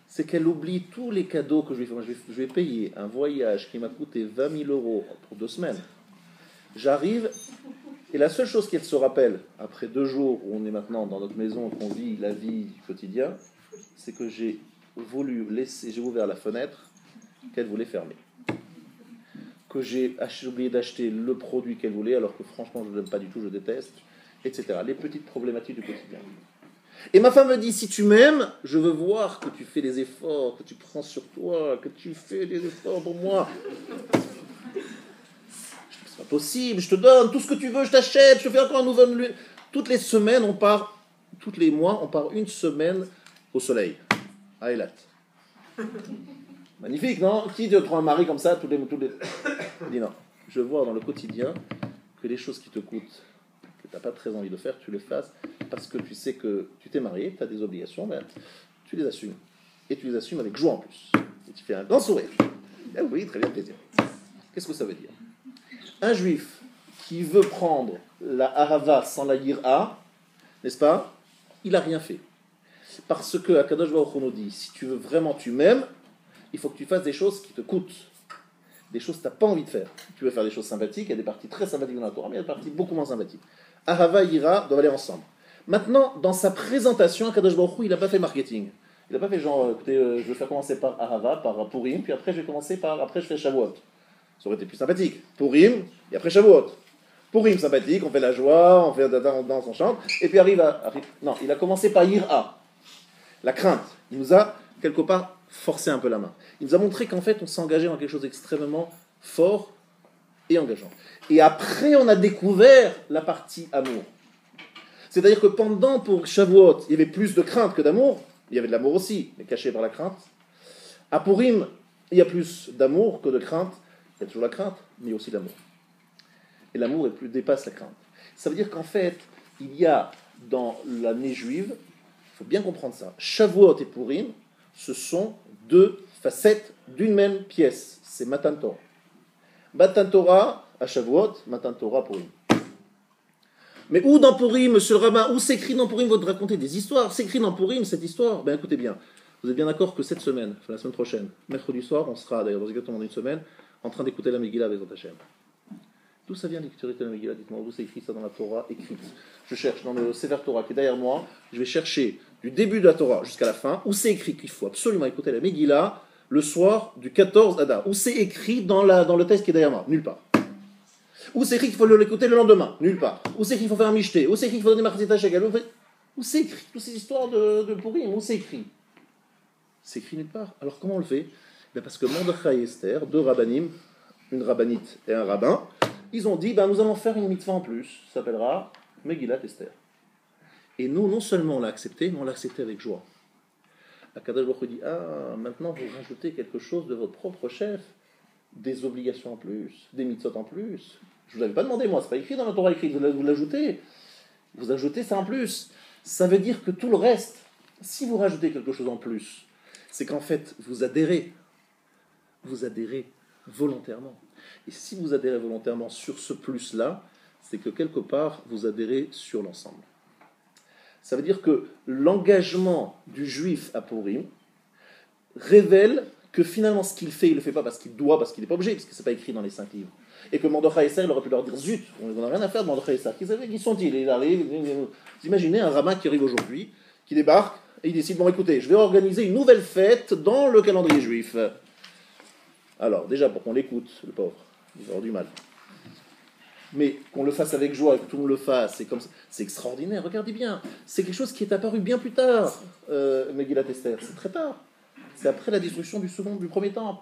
c'est qu'elle oublie tous les cadeaux que je vais faire. Je vais payer un voyage qui m'a coûté 20 000 euros pour 2 semaines. J'arrive, et la seule chose qu'elle se rappelle, après 2 jours où on est maintenant dans notre maison, qu'on vit la vie du quotidien, c'est que j'ai ouvert la fenêtre qu'elle voulait fermer. Que j'ai oublié d'acheter le produit qu'elle voulait, alors que franchement je ne l'aime pas du tout, je déteste, etc. Les petites problématiques du quotidien. Et ma femme me dit, si tu m'aimes, je veux voir que tu fais des efforts, que tu prends sur toi, que tu fais des efforts pour moi. C'est pas possible, je te donne tout ce que tu veux, je t'achète, je te fais encore un nouveau... Toutes les semaines, tous les mois, on part 1 semaine au soleil, à Eilat. Magnifique, non? Qui te trouve un mari comme ça, tous les... dis non. Je vois dans le quotidien que les choses qui te coûtent, que tu n'as pas très envie de faire, tu les fasses, parce que tu sais que tu t'es marié, tu as des obligations, mais tu les assumes. Et tu les assumes avec joie en plus. Et tu fais un grand sourire. Ah oui, très bien, plaisir. Qu'est-ce que ça veut dire? Un juif qui veut prendre la ahava sans la yira, n'est-ce pas? Il n'a rien fait. Parce que Akadosh Baruch Hu nous dit, si tu veux vraiment, tu m'aimes, il faut que tu fasses des choses qui te coûtent. Des choses que tu n'as pas envie de faire. Tu veux faire des choses sympathiques, il y a des parties très sympathiques dans la Torah, mais il y a des parties beaucoup moins sympathiques. Ahava et Yira doivent aller ensemble. Maintenant, dans sa présentation, Akadosh Baruch Hu, il n'a pas fait marketing. Il n'a pas fait genre, écoutez, je vais faire commencer par Ahava, par Purim, puis après je fais Shavuot. Ça aurait été plus sympathique. Purim, et après Shavuot. Purim sympathique, on fait la joie, on danse, on chante, et puis non, il a commencé par Yira, la crainte. Il nous a, quelque part, forcé un peu la main. Il nous a montré qu'en fait, on s'engageait dans quelque chose d'extrêmement fort et engageant. Et après, on a découvert la partie amour. C'est-à-dire que pour Shavuot, il y avait plus de crainte que d'amour. Il y avait de l'amour aussi, mais caché par la crainte. À Purim, il y a plus d'amour que de crainte. Il y a toujours la crainte, mais il y a aussi l'amour. Et l'amour dépasse la crainte. Ça veut dire qu'en fait, il y a dans l'année juive, il faut bien comprendre ça, Shavuot et Purim, ce sont 2 facettes d'une même pièce. C'est Matan Torah. Matan Torah à Shavuot, Matan Torah Purim. Mais où dans Purim, monsieur le rabbin, où s'écrit dans Purim, vous raconter des histoires? S'écrit dans Purim cette histoire? Ben écoutez bien, vous êtes bien d'accord que cette semaine, enfin la semaine prochaine, mercredi soir, on sera d'ailleurs dans exactement 1 semaine, en train d'écouter la Megillah avec Hashem. D'où ça vient l'écriture de la Megillah? Dites-moi, où c'est écrit ça dans la Torah écrite? Je cherche dans le Sefer Torah qui est derrière moi, je vais chercher du début de la Torah jusqu'à la fin, où c'est écrit qu'il faut absolument écouter la Megillah le soir du 14 Adar. Où c'est écrit dans le texte qui est derrière moi? Nulle part. Où c'est écrit qu'il faut l'écouter le lendemain? Nulle part. Où c'est écrit qu'il faut faire un michté? Où c'est écrit qu'il faut donner Marchet Shekel? Où c'est écrit toutes ces histoires de Purim? Où c'est écrit? C'est écrit nulle part. Alors comment on le fait? Ben parce que Mordechai et Esther, 2 rabbinim, une rabbinite et un rabbin, ils ont dit, nous allons faire une mitzvah en plus, ça s'appellera Megillat Esther. Et nous, non seulement on l'a accepté, mais on l'a accepté avec joie. Akadosh Baruch Hu dit, maintenant vous rajoutez quelque chose de votre propre chef, des obligations en plus, des mitzvot en plus. Je ne vous avais pas demandé, moi, c'est pas écrit dans la Torah écrite, vous l'ajoutez. Vous ajoutez ça en plus. Ça veut dire que tout le reste, si vous rajoutez quelque chose en plus, c'est qu'en fait, vous adhérez volontairement. Et si vous adhérez volontairement sur ce plus-là, c'est que quelque part, vous adhérez sur l'ensemble. Ça veut dire que l'engagement du juif à Purim révèle que finalement ce qu'il fait, il ne le fait pas parce qu'il doit, parce qu'il n'est pas obligé, parce que ce n'est pas écrit dans les 5 livres. Et que Mordechai Esther, il aurait pu leur dire zut, on n'a rien à faire de Mordechai Esther. Qui sont-ils? Il arrive, vous imaginez un rabbin qui arrive aujourd'hui, qui débarque, et il décide, bon écoutez, je vais organiser une nouvelle fête dans le calendrier juif. Alors, déjà, pour qu'on l'écoute, le pauvre, il va avoir du mal. Mais qu'on le fasse avec joie et que tout le monde le fasse, c'est extraordinaire, regardez bien. C'est quelque chose qui est apparu bien plus tard, Megillat Esther, c'est très tard. C'est après la destruction du premier temple.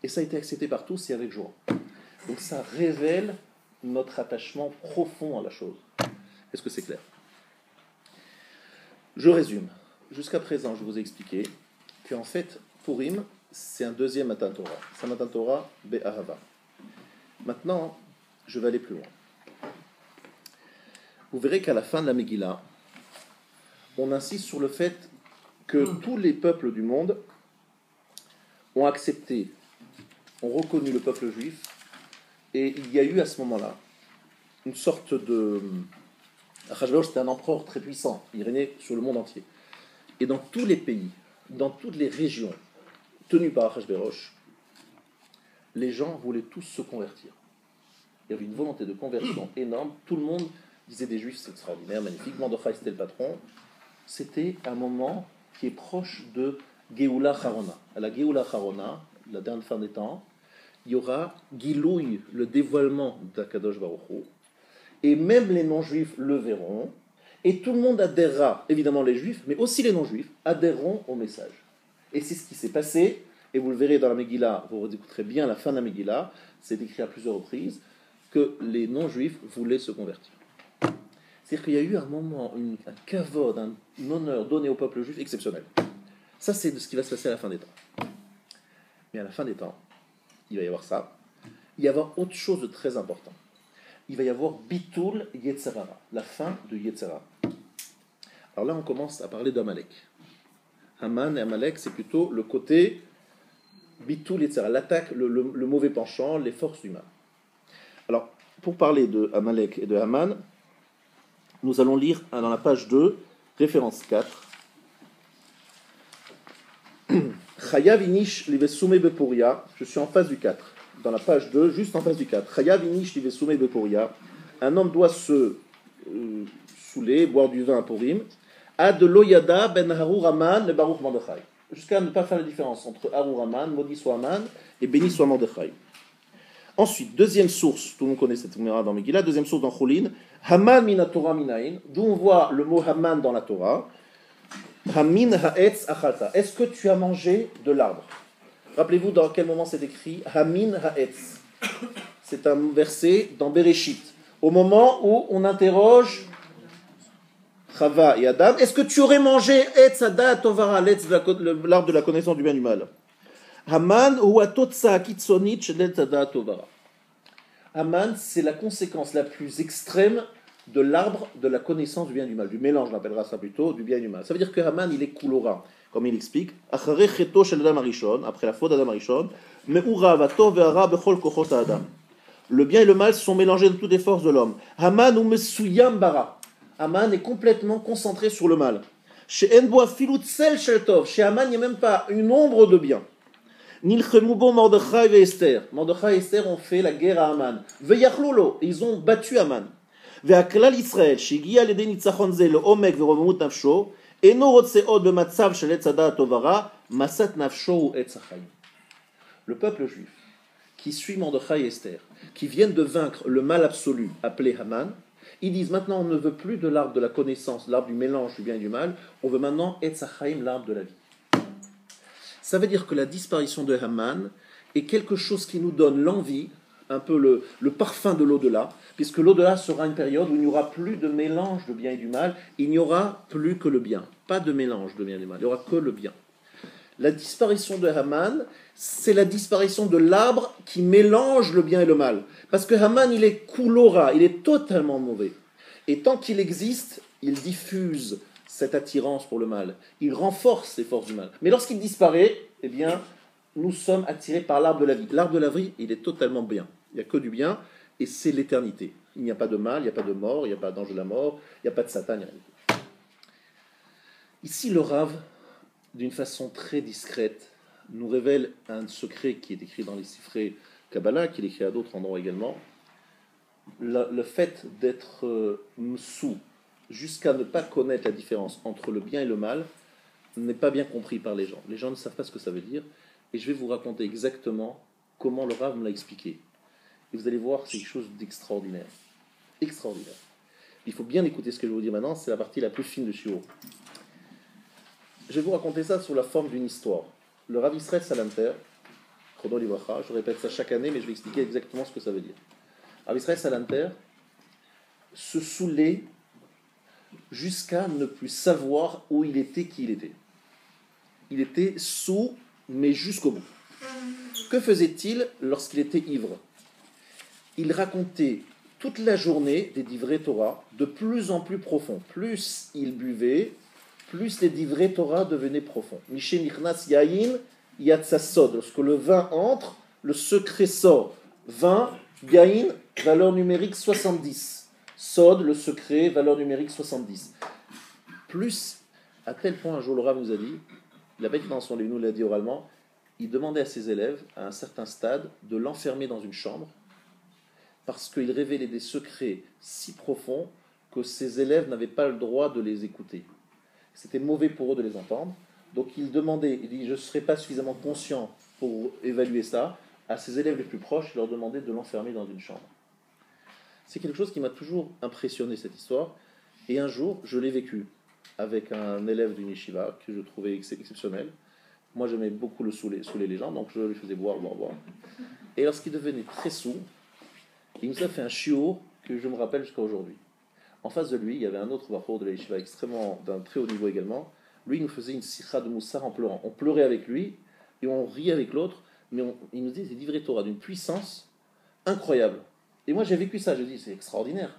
Et ça a été accepté par tous et avec joie. Donc ça révèle notre attachement profond à la chose. Est-ce que c'est clair? Je résume. Jusqu'à présent, je vous ai expliqué qu'en fait, Purim, c'est un deuxième Matan Torah. C'est un Matan Torah Be'ahava. Maintenant, je vais aller plus loin. Vous verrez qu'à la fin de la Megillah, on insiste sur le fait que tous les peuples du monde ont accepté, ont reconnu le peuple juif, et il y a eu à ce moment-là une sorte de... Achashverosh, c'était un empereur très puissant, il régnait sur le monde entier. Et dans tous les pays, dans toutes les régions tenues par Achashverosh, les gens voulaient tous se convertir. Il y avait une volonté de conversion énorme, tout le monde disait des juifs, c'est extraordinaire, magnifique, Mordechai c'était le patron. C'était un moment qui est proche de Geoula Harona. À la Geoula Harona, la dernière fin des temps, il y aura Gilouï, le dévoilement d'Akadosh Baruch Hu, et même les non-juifs le verront, et tout le monde adhérera, évidemment les juifs, mais aussi les non-juifs, adhéreront au message. Et c'est ce qui s'est passé, et vous le verrez dans la Megillah, vous écouterez bien la fin de la Megillah, c'est écrit à plusieurs reprises, que les non-juifs voulaient se convertir. C'est-à-dire qu'il y a eu un moment, un kavod, un honneur donné au peuple juif exceptionnel. Ça, c'est ce qui va se passer à la fin des temps. Mais à la fin des temps, il va y avoir ça. Il va y avoir autre chose de très important. Il va y avoir Bitul Yetzerara, la fin de Yetzerara. Alors là, on commence à parler d'Amalek. Haman et Amalek, c'est plutôt le côté Bitul Yetzerara, l'attaque, le mauvais penchant, les forces du mal. Alors, pour parler de Amalek et de Haman, nous allons lire dans la page 2, référence 4. Chayav inish livesume bepuria. Je suis en face du 4. Dans la page 2, juste en face du 4. Chayav inish livesume bepuria. Un homme doit se saouler, boire du vin à Purim. Ad loyada ben Harur Haman le Baruch Mordechai. Jusqu'à ne pas faire la différence entre Harur Haman, maudit soit Haman, et béni soit Mordechai. Ensuite, deuxième source, tout le monde connaît cette numéra dans Megillah, deuxième source dans Choulin, Haman mina Torah minayin, d'où on voit le mot Haman dans la Torah. Hamin ha'etz achalta. Est-ce que tu as mangé de l'arbre? Rappelez-vous dans quel moment c'est écrit Hamin ha'etz. C'est un verset dans Bereshit. Au moment où on interroge Chava et Adam, est-ce que tu aurais mangé etz adat tovara, l'arbre de la connaissance du bien et du mal? Haman ou atotsa kitsonit shelet adat tovara. Haman, c'est la conséquence la plus extrême de l'arbre de la connaissance du bien et du mal, du mélange, on appellera ça plutôt, du bien et du mal. Ça veut dire que Haman, il est koulora, comme il explique, après la faute d'Adam Arishon, le bien et le mal sont mélangés de toutes les forces de l'homme. Haman ou mesuyam bara. Haman est complètement concentré sur le mal. Chez Enboa filut sel sheltov, chez Haman, il n'y a même pas une ombre de bien. Nilchemubo Mordechai et Esther. Mordechai et Esther ont fait la guerre à Haman. Veyachlolo, ils ont battu Haman. והכלל ישראל שהגיע על ידי ניצחון זה לעומק ורוממות נפשו אינו רוצה עוד במצב של עץ הדעת טוב ורע מסת נפשו הוא עץ החיים. Le peuple juif qui suit Mordechai et Esther, qui viennent de vaincre le mal absolu appelé Haman, ils disent maintenant on ne veut plus de l'arbre de la connaissance, l'arbre du mélange du bien et du mal, on veut maintenant Etz HaChaim, l'arbre de la vie. Ça veut dire que la disparition de Haman est quelque chose qui nous donne l'envie, un peu le parfum de l'au-delà, puisque l'au-delà sera une période où il n'y aura plus de mélange de bien et du mal, il n'y aura plus que le bien, pas de mélange de bien et du mal, il n'y aura que le bien. La disparition de Haman, c'est la disparition de l'arbre qui mélange le bien et le mal. Parce que Haman, il est koulora, il est totalement mauvais. Et tant qu'il existe, il diffuse cette attirance pour le mal. Il renforce les forces du mal. Mais lorsqu'il disparaît, eh bien, nous sommes attirés par l'arbre de la vie. L'arbre de la vie, il est totalement bien. Il n'y a que du bien, et c'est l'éternité. Il n'y a pas de mal, il n'y a pas de mort, il n'y a pas d'ange de la mort, il n'y a pas de Satan, il n'y a rien. Ici, le Rav, d'une façon très discrète, nous révèle un secret qui est écrit dans les Sifrei Kabbalah, qu'il écrit à d'autres endroits également. Le fait d'être msou, jusqu'à ne pas connaître la différence entre le bien et le mal, n'est pas bien compris par les gens. Les gens ne savent pas ce que ça veut dire. Et je vais vous raconter exactement comment le Rav me l'a expliqué. Et vous allez voir, c'est quelque chose d'extraordinaire. Extraordinaire. Il faut bien écouter ce que je vais vous dire maintenant, c'est la partie la plus fine de Shiur. Je vais vous raconter ça sous la forme d'une histoire. Le Rav Israël Salanter, Chodo Livracha, je répète ça chaque année, mais je vais expliquer exactement ce que ça veut dire. Rav Israël Salanter se saoulait jusqu'à ne plus savoir où il était, qui il était. Il était saoul, mais jusqu'au bout. Que faisait-il lorsqu'il était ivre? Il racontait toute la journée des divrei Torah de plus en plus profonds. Plus il buvait, plus les divrei Torah devenaient profonds. Mishe nichnas yain yatsasod. Lorsque le vin entre, le secret sort. Vin, yain, valeur numérique 70. Sod, le secret, valeur numérique 70. Plus, à tel point, un jour le Rav nous a dit, il n'a pas écrit dans son livre, nous l'a dit oralement, il demandait à ses élèves, à un certain stade, de l'enfermer dans une chambre, parce qu'il révélait des secrets si profonds que ses élèves n'avaient pas le droit de les écouter. C'était mauvais pour eux de les entendre. Donc il demandait, il dit, je ne serais pas suffisamment conscient pour évaluer ça. À ses élèves les plus proches, il leur demandait de l'enfermer dans une chambre. C'est quelque chose qui m'a toujours impressionné, cette histoire. Et un jour, je l'ai vécu avec un élève d'une yeshiva que je trouvais exceptionnel. Moi, j'aimais beaucoup le saouler les gens, donc je lui faisais boire. Et lorsqu'il devenait très saoul, il nous a fait un shiur que je me rappelle jusqu'à aujourd'hui. En face de lui, il y avait un autre bachor de la yeshiva extrêmement d'un très haut niveau également. Lui, il nous faisait une sikha de moussar en pleurant. On pleurait avec lui et on riait avec l'autre, mais il nous disait des divrei Torah d'une puissance incroyable. Et moi, j'ai vécu ça. Je dis, c'est extraordinaire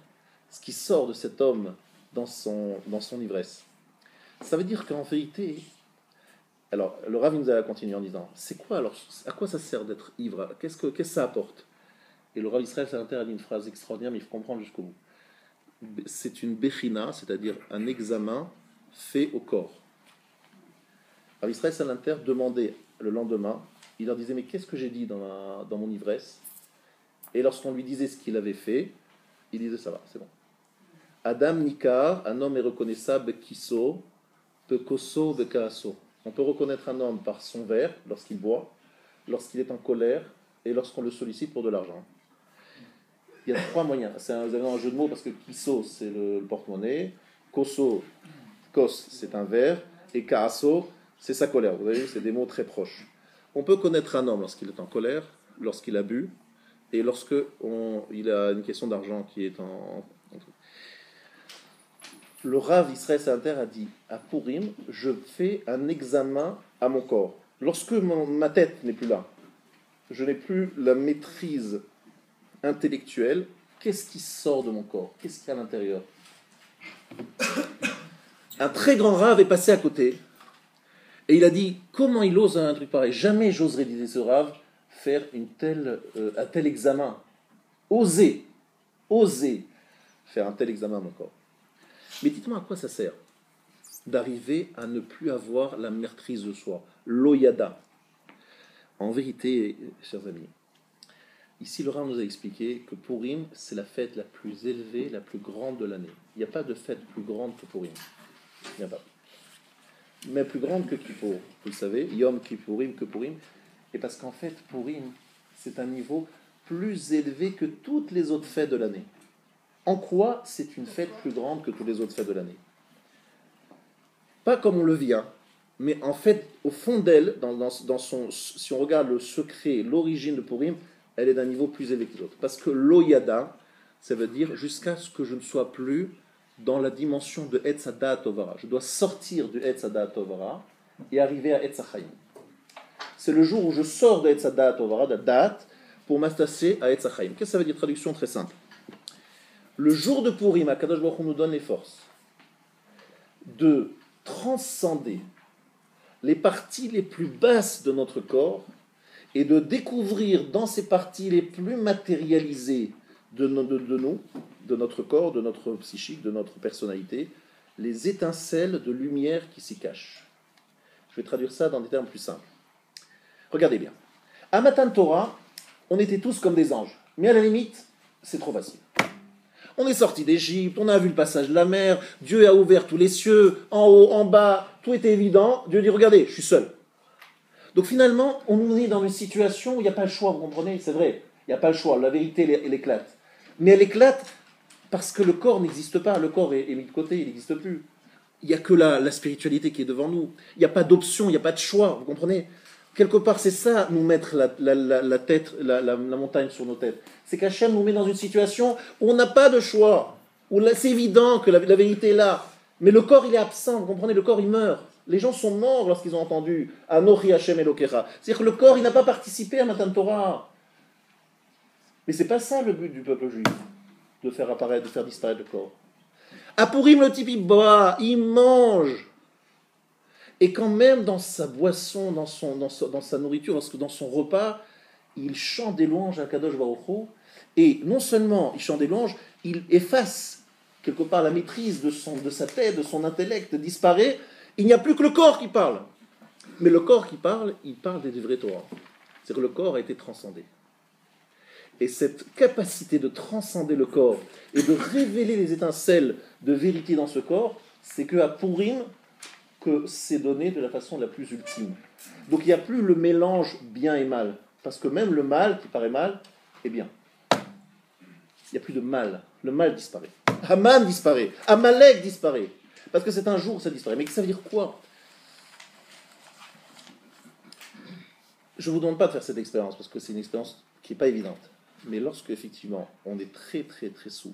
ce qui sort de cet homme dans son ivresse. Ça veut dire qu'en vérité, alors le Rav nous a continué en disant, c'est quoi alors, à quoi ça sert d'être ivre? Qu'est-ce que ça apporte? Et le Rav Israël Salanter a dit une phrase extraordinaire, mais il faut comprendre jusqu'au bout. C'est une bechina, c'est-à-dire un examen fait au corps. Rav Israël Salanter demandait le lendemain, il leur disait, mais qu'est-ce que j'ai dit dans mon ivresse? Et lorsqu'on lui disait ce qu'il avait fait, il disait, ça va, c'est bon. Adam Nikar, un homme est reconnaissable, kiso, pekoso, bekaaso. On peut reconnaître un homme par son verre, lorsqu'il boit, lorsqu'il est en colère, et lorsqu'on le sollicite pour de l'argent. Il y a trois moyens. Vous avez un jeu de mots parce que kiso, c'est le porte-monnaie, koso, kos, c'est un verre, et kaaso, c'est sa colère. Vous voyez, c'est des mots très proches. On peut connaître un homme lorsqu'il est en colère, lorsqu'il a bu, et lorsqu'il a une question d'argent qui est en le Rav Israël Salanter a dit, à Purim, je fais un examen à mon corps. Lorsque ma tête n'est plus là, je n'ai plus la maîtrise intellectuelle, qu'est-ce qui sort de mon corps? Qu'est-ce qu'il y a à l'intérieur? Un très grand Rav est passé à côté, et il a dit, comment il ose un truc pareil? Jamais j'oserais, disait ce Rav, faire un tel examen. Oser faire un tel examen à mon corps. Mais dites-moi à quoi ça sert d'arriver à ne plus avoir la maîtrise de soi, l'oyada. En vérité, chers amis, ici le Rav nous a expliqué que Purim, c'est la fête la plus élevée, la plus grande de l'année. Il n'y a pas de fête plus grande que Purim. Il n'y a pas. Mais plus grande que Kippour, vous le savez, Yom Kippourim que Purim. Et parce qu'en fait, Purim, c'est un niveau plus élevé que toutes les autres fêtes de l'année. En quoi c'est une fête plus grande que toutes les autres fêtes de l'année? Pas comme on le vit, mais en fait, au fond d'elle, si on regarde le secret, l'origine de Purim, elle est d'un niveau plus élevé que les autres. Parce que l'oyada, ça veut dire jusqu'à ce que je ne sois plus dans la dimension de Etz Hadat Tovara. Je dois sortir du Etz Hadat Tovara et arriver à Etz HaChaim. C'est le jour où je sors de Etz Hadat Tovara, de Dat, pour m'attacher à Etz HaChaim. Qu'est-ce que ça veut dire? Traduction très simple. Le jour de Purim, Akadosh Baruch Hu nous donne les forces de transcender les parties les plus basses de notre corps et de découvrir dans ces parties les plus matérialisées de nous, de notre corps, de notre psychique, de notre personnalité, les étincelles de lumière qui s'y cachent. Je vais traduire ça dans des termes plus simples. Regardez bien. À Matan Torah, on était tous comme des anges. Mais à la limite, c'est trop facile. On est sorti d'Égypte, on a vu le passage de la mer, Dieu a ouvert tous les cieux, en haut, en bas, tout était évident. Dieu dit, regardez, je suis seul. Donc finalement, on nous est dans une situation où il n'y a pas le choix, vous comprenez? C'est vrai, il n'y a pas le choix, la vérité, elle éclate. Mais elle éclate parce que le corps n'existe pas, le corps est mis de côté, il n'existe plus. Il n'y a que la spiritualité qui est devant nous. Il n'y a pas d'option, il n'y a pas de choix, vous comprenez? Quelque part, c'est ça, nous mettre la tête, la montagne sur nos têtes. C'est qu'Hachem nous met dans une situation où on n'a pas de choix, où là, c'est évident que la vérité est là. Mais le corps, il est absent, vous comprenez? Le corps, il meurt. Les gens sont morts lorsqu'ils ont entendu Anochi Hachem Elokecha. C'est-à-dire que le corps, il n'a pas participé à Matan Torah. Mais c'est pas ça le but du peuple juif, de faire apparaître, de faire disparaître le corps. À Purim, le type, il boit, il mange. Et quand même dans sa boisson, dans sa nourriture, dans son repas, il chante des louanges à Kadosh Baruch Hu. Et non seulement il chante des louanges, il efface quelque part la maîtrise de sa tête, de son intellect, disparaît. Il n'y a plus que le corps qui parle. Mais le corps qui parle, il parle des vrais Torah. C'est-à-dire que le corps a été transcendé. Et cette capacité de transcender le corps et de révéler les étincelles de vérité dans ce corps, c'est qu'à Purim, que c'est donné de la façon la plus ultime. Donc il n'y a plus le mélange bien et mal. Parce que même le mal qui paraît mal est bien. Il n'y a plus de mal. Le mal disparaît. Haman disparaît. Amalek disparaît. Parce que c'est un jour où ça disparaît. Mais ça veut dire quoi? Je ne vous demande pas de faire cette expérience, parce que c'est une expérience qui n'est pas évidente. Mais lorsque, effectivement, on est très, très, très saoul,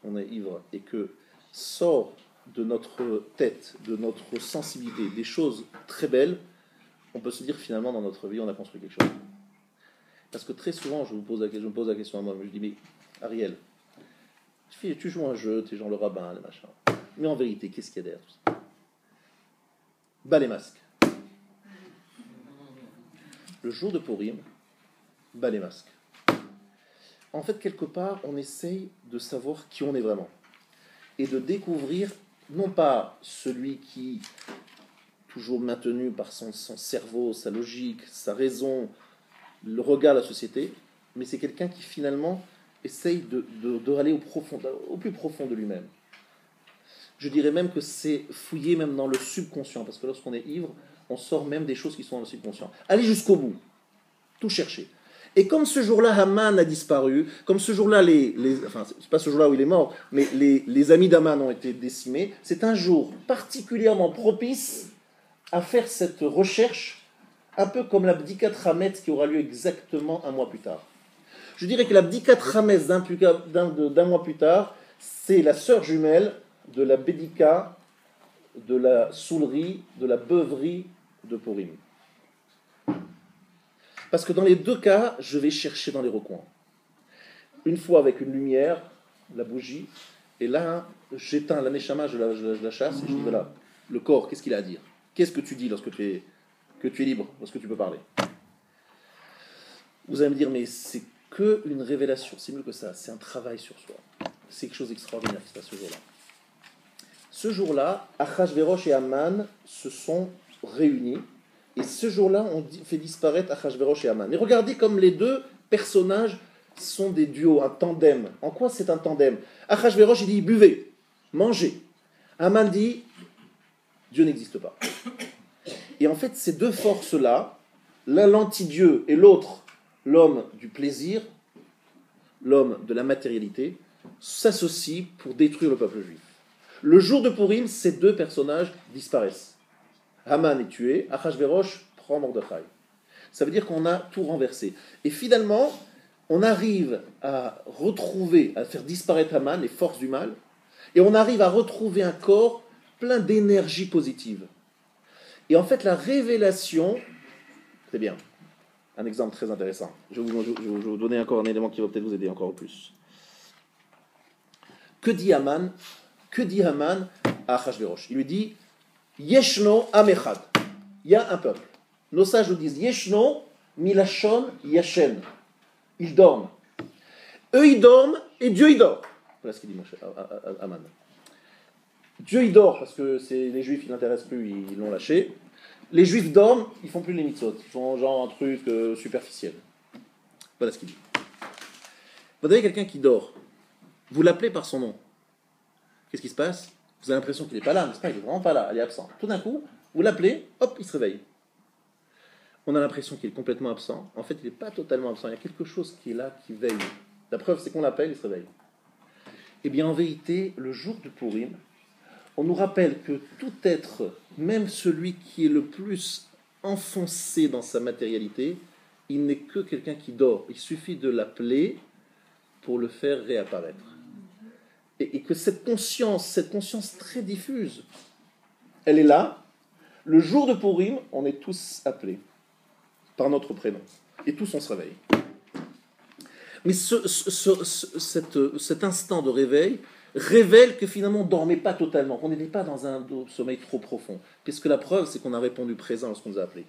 on est ivre, et que sort de notre tête, de notre sensibilité, des choses très belles, on peut se dire finalement dans notre vie, on a construit quelque chose. Parce que très souvent, je me pose la question à moi, je dis, mais Ariel, tu joues un jeu, tu es genre le rabbin, les machins. Mais en vérité, qu'est-ce qu'il y a derrière tout ça? Bas les masques. Le jour de Purim, bas les masques. En fait, quelque part, on essaye de savoir qui on est vraiment. Et de découvrir, non pas celui qui, toujours maintenu par son cerveau, sa logique, sa raison, le regard de la société, mais c'est quelqu'un qui finalement essaye de aller au plus profond de lui-même. Je dirais même que c'est fouiller même dans le subconscient, parce que lorsqu'on est ivre, on sort même des choses qui sont dans le subconscient. Allez jusqu'au bout, tout chercher. Et comme ce jour-là, Haman a disparu, comme ce jour-là, enfin, c'est pas ce jour-là où il est mort, mais les amis d'Haman ont été décimés, c'est un jour particulièrement propice à faire cette recherche, un peu comme la Bdikat Hametz qui aura lieu exactement un mois plus tard. Je dirais que la Bdikat Hametz d'un mois plus tard, c'est la sœur jumelle de la Bédika, de la soulerie, de la beuverie de Purim. Parce que dans les deux cas, je vais chercher dans les recoins. Une fois avec une lumière, la bougie, et là, j'éteins la neshama, je la chasse, et je dis voilà, le corps, qu'est-ce qu'il a à dire? Qu'est-ce que tu dis lorsque tu es libre, lorsque tu peux parler? Vous allez me dire, mais c'est qu'une révélation, c'est mieux que ça, c'est un travail sur soi. C'est quelque chose d'extraordinaire qui se passe ce jour-là. Ce jour-là, Achashverosh et Haman se sont réunis, et ce jour-là, on fait disparaître Achashverosh et Haman. Et regardez comme les deux personnages sont des duos, un tandem. En quoi c'est un tandem? Achashverosh, il dit, buvez, mangez. Haman dit, Dieu n'existe pas. Et en fait, ces deux forces-là, l'un l'anti-Dieu et l'autre l'homme du plaisir, l'homme de la matérialité, s'associent pour détruire le peuple juif. Le jour de Purim, ces deux personnages disparaissent. Haman est tué, Achashverosh prend Mordechai. Ça veut dire qu'on a tout renversé. Et finalement, on arrive à retrouver, à faire disparaître Haman, les forces du mal, et on arrive à retrouver un corps plein d'énergie positive. Et en fait, la révélation, c'est bien, un exemple très intéressant. Je vais vous donner encore un élément qui va peut-être vous aider encore plus. Que dit Haman à Achashverosh? Il lui dit, Yeshno Am Echad. Il y a un peuple. Nos sages nous disent, Yeshno Milachon Yashen. Ils dorment. Eux, ils dorment et Dieu, il dort. Voilà ce qu'il dit Haman. Dieu il dort parce que les juifs ils l'intéressent plus, ils l'ont lâché. Les juifs dorment, ils font plus les mitzvot, ils font genre un truc superficiel. Voilà ce qu'il dit. Vous avez quelqu'un qui dort, vous l'appelez par son nom. Qu'est-ce qui se passe? Vous avez l'impression qu'il n'est pas là, n'est-ce pas? Il n'est vraiment pas là, il est absent. Tout d'un coup, vous l'appelez, hop, il se réveille. On a l'impression qu'il est complètement absent. En fait, il n'est pas totalement absent. Il y a quelque chose qui est là, qui veille. La preuve, c'est qu'on l'appelle, il se réveille. Eh bien, en vérité, le jour du Purim, on nous rappelle que tout être, même celui qui est le plus enfoncé dans sa matérialité, il n'est que quelqu'un qui dort. Il suffit de l'appeler pour le faire réapparaître. Et que cette conscience très diffuse, elle est là. Le jour de Purim, on est tous appelés par notre prénom. Et tous on se réveille. Mais cet instant de réveil révèle que finalement on ne dormait pas totalement, qu'on n'était pas dans un sommeil trop profond. Puisque la preuve, c'est qu'on a répondu présent lorsqu'on nous a appelés.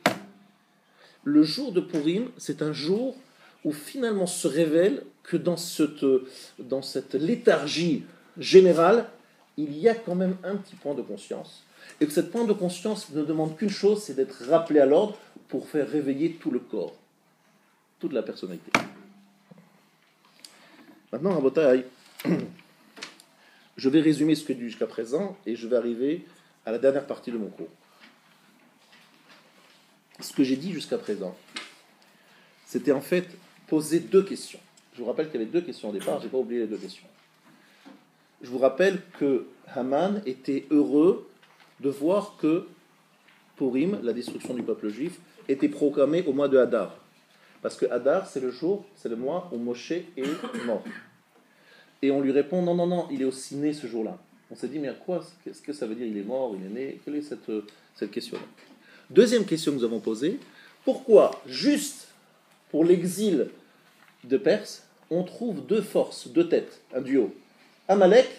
Le jour de Purim, c'est un jour où finalement se révèle que dans cette léthargie générale, il y a quand même un petit point de conscience. Et que cette point de conscience ne demande qu'une chose, c'est d'être rappelé à l'ordre pour faire réveiller tout le corps, toute la personnalité. Maintenant, Rabotai, je vais résumer ce que j'ai dit jusqu'à présent et je vais arriver à la dernière partie de mon cours. Ce que j'ai dit jusqu'à présent, c'était en fait poser deux questions. Je vous rappelle qu'il y avait deux questions au départ, je n'ai pas oublié les deux questions. Je vous rappelle que Haman était heureux de voir que Purim, la destruction du peuple juif, était proclamée au mois de Hadar. Parce que Hadar, c'est le mois où Moshe est mort. Et on lui répond, non, il est aussi né ce jour-là. On s'est dit, mais qu'est-ce que ça veut dire, il est mort, il est né? Quelle est cette question-là? Deuxième question que nous avons posée, pourquoi, juste pour l'exil de Perse, on trouve deux forces, deux têtes, un duo, Amalek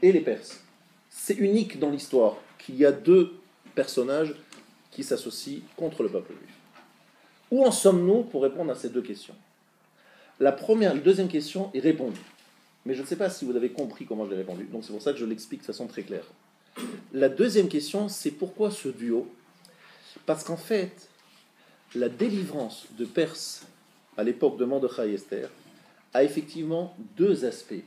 et les Perses? C'est unique dans l'histoire qu'il y a deux personnages qui s'associent contre le peuple juif. Où en sommes-nous pour répondre à ces deux questions? La deuxième question est répondue. Mais je ne sais pas si vous avez compris comment je l'ai répondu, donc c'est pour ça que je l'explique de façon très claire. La deuxième question, c'est pourquoi ce duo? Parce qu'en fait, la délivrance de Perse à l'époque de Mordechai et Esther a effectivement deux aspects.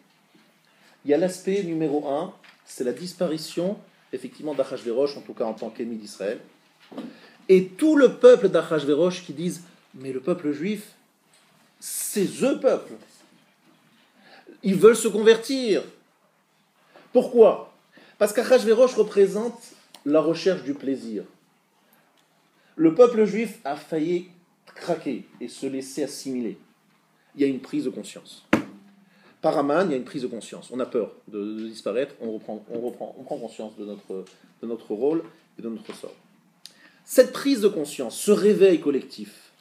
Il y a l'aspect numéro 1, c'est la disparition effectivement d'Achashvérosh, en tout cas en tant qu'ennemi d'Israël, et tout le peuple d'Achashvérosh qui disent « mais le peuple juif, c'est eux peuple. Ils veulent se convertir. » Pourquoi? Parce qu'Achashvérosh représente la recherche du plaisir. Le peuple juif a failli craquer et se laisser assimiler. Il y a une prise de conscience. Par Haman, il y a une prise de conscience. On a peur de disparaître, on prend conscience de notre rôle et de notre sort. Cette prise de conscience, ce réveil collectif,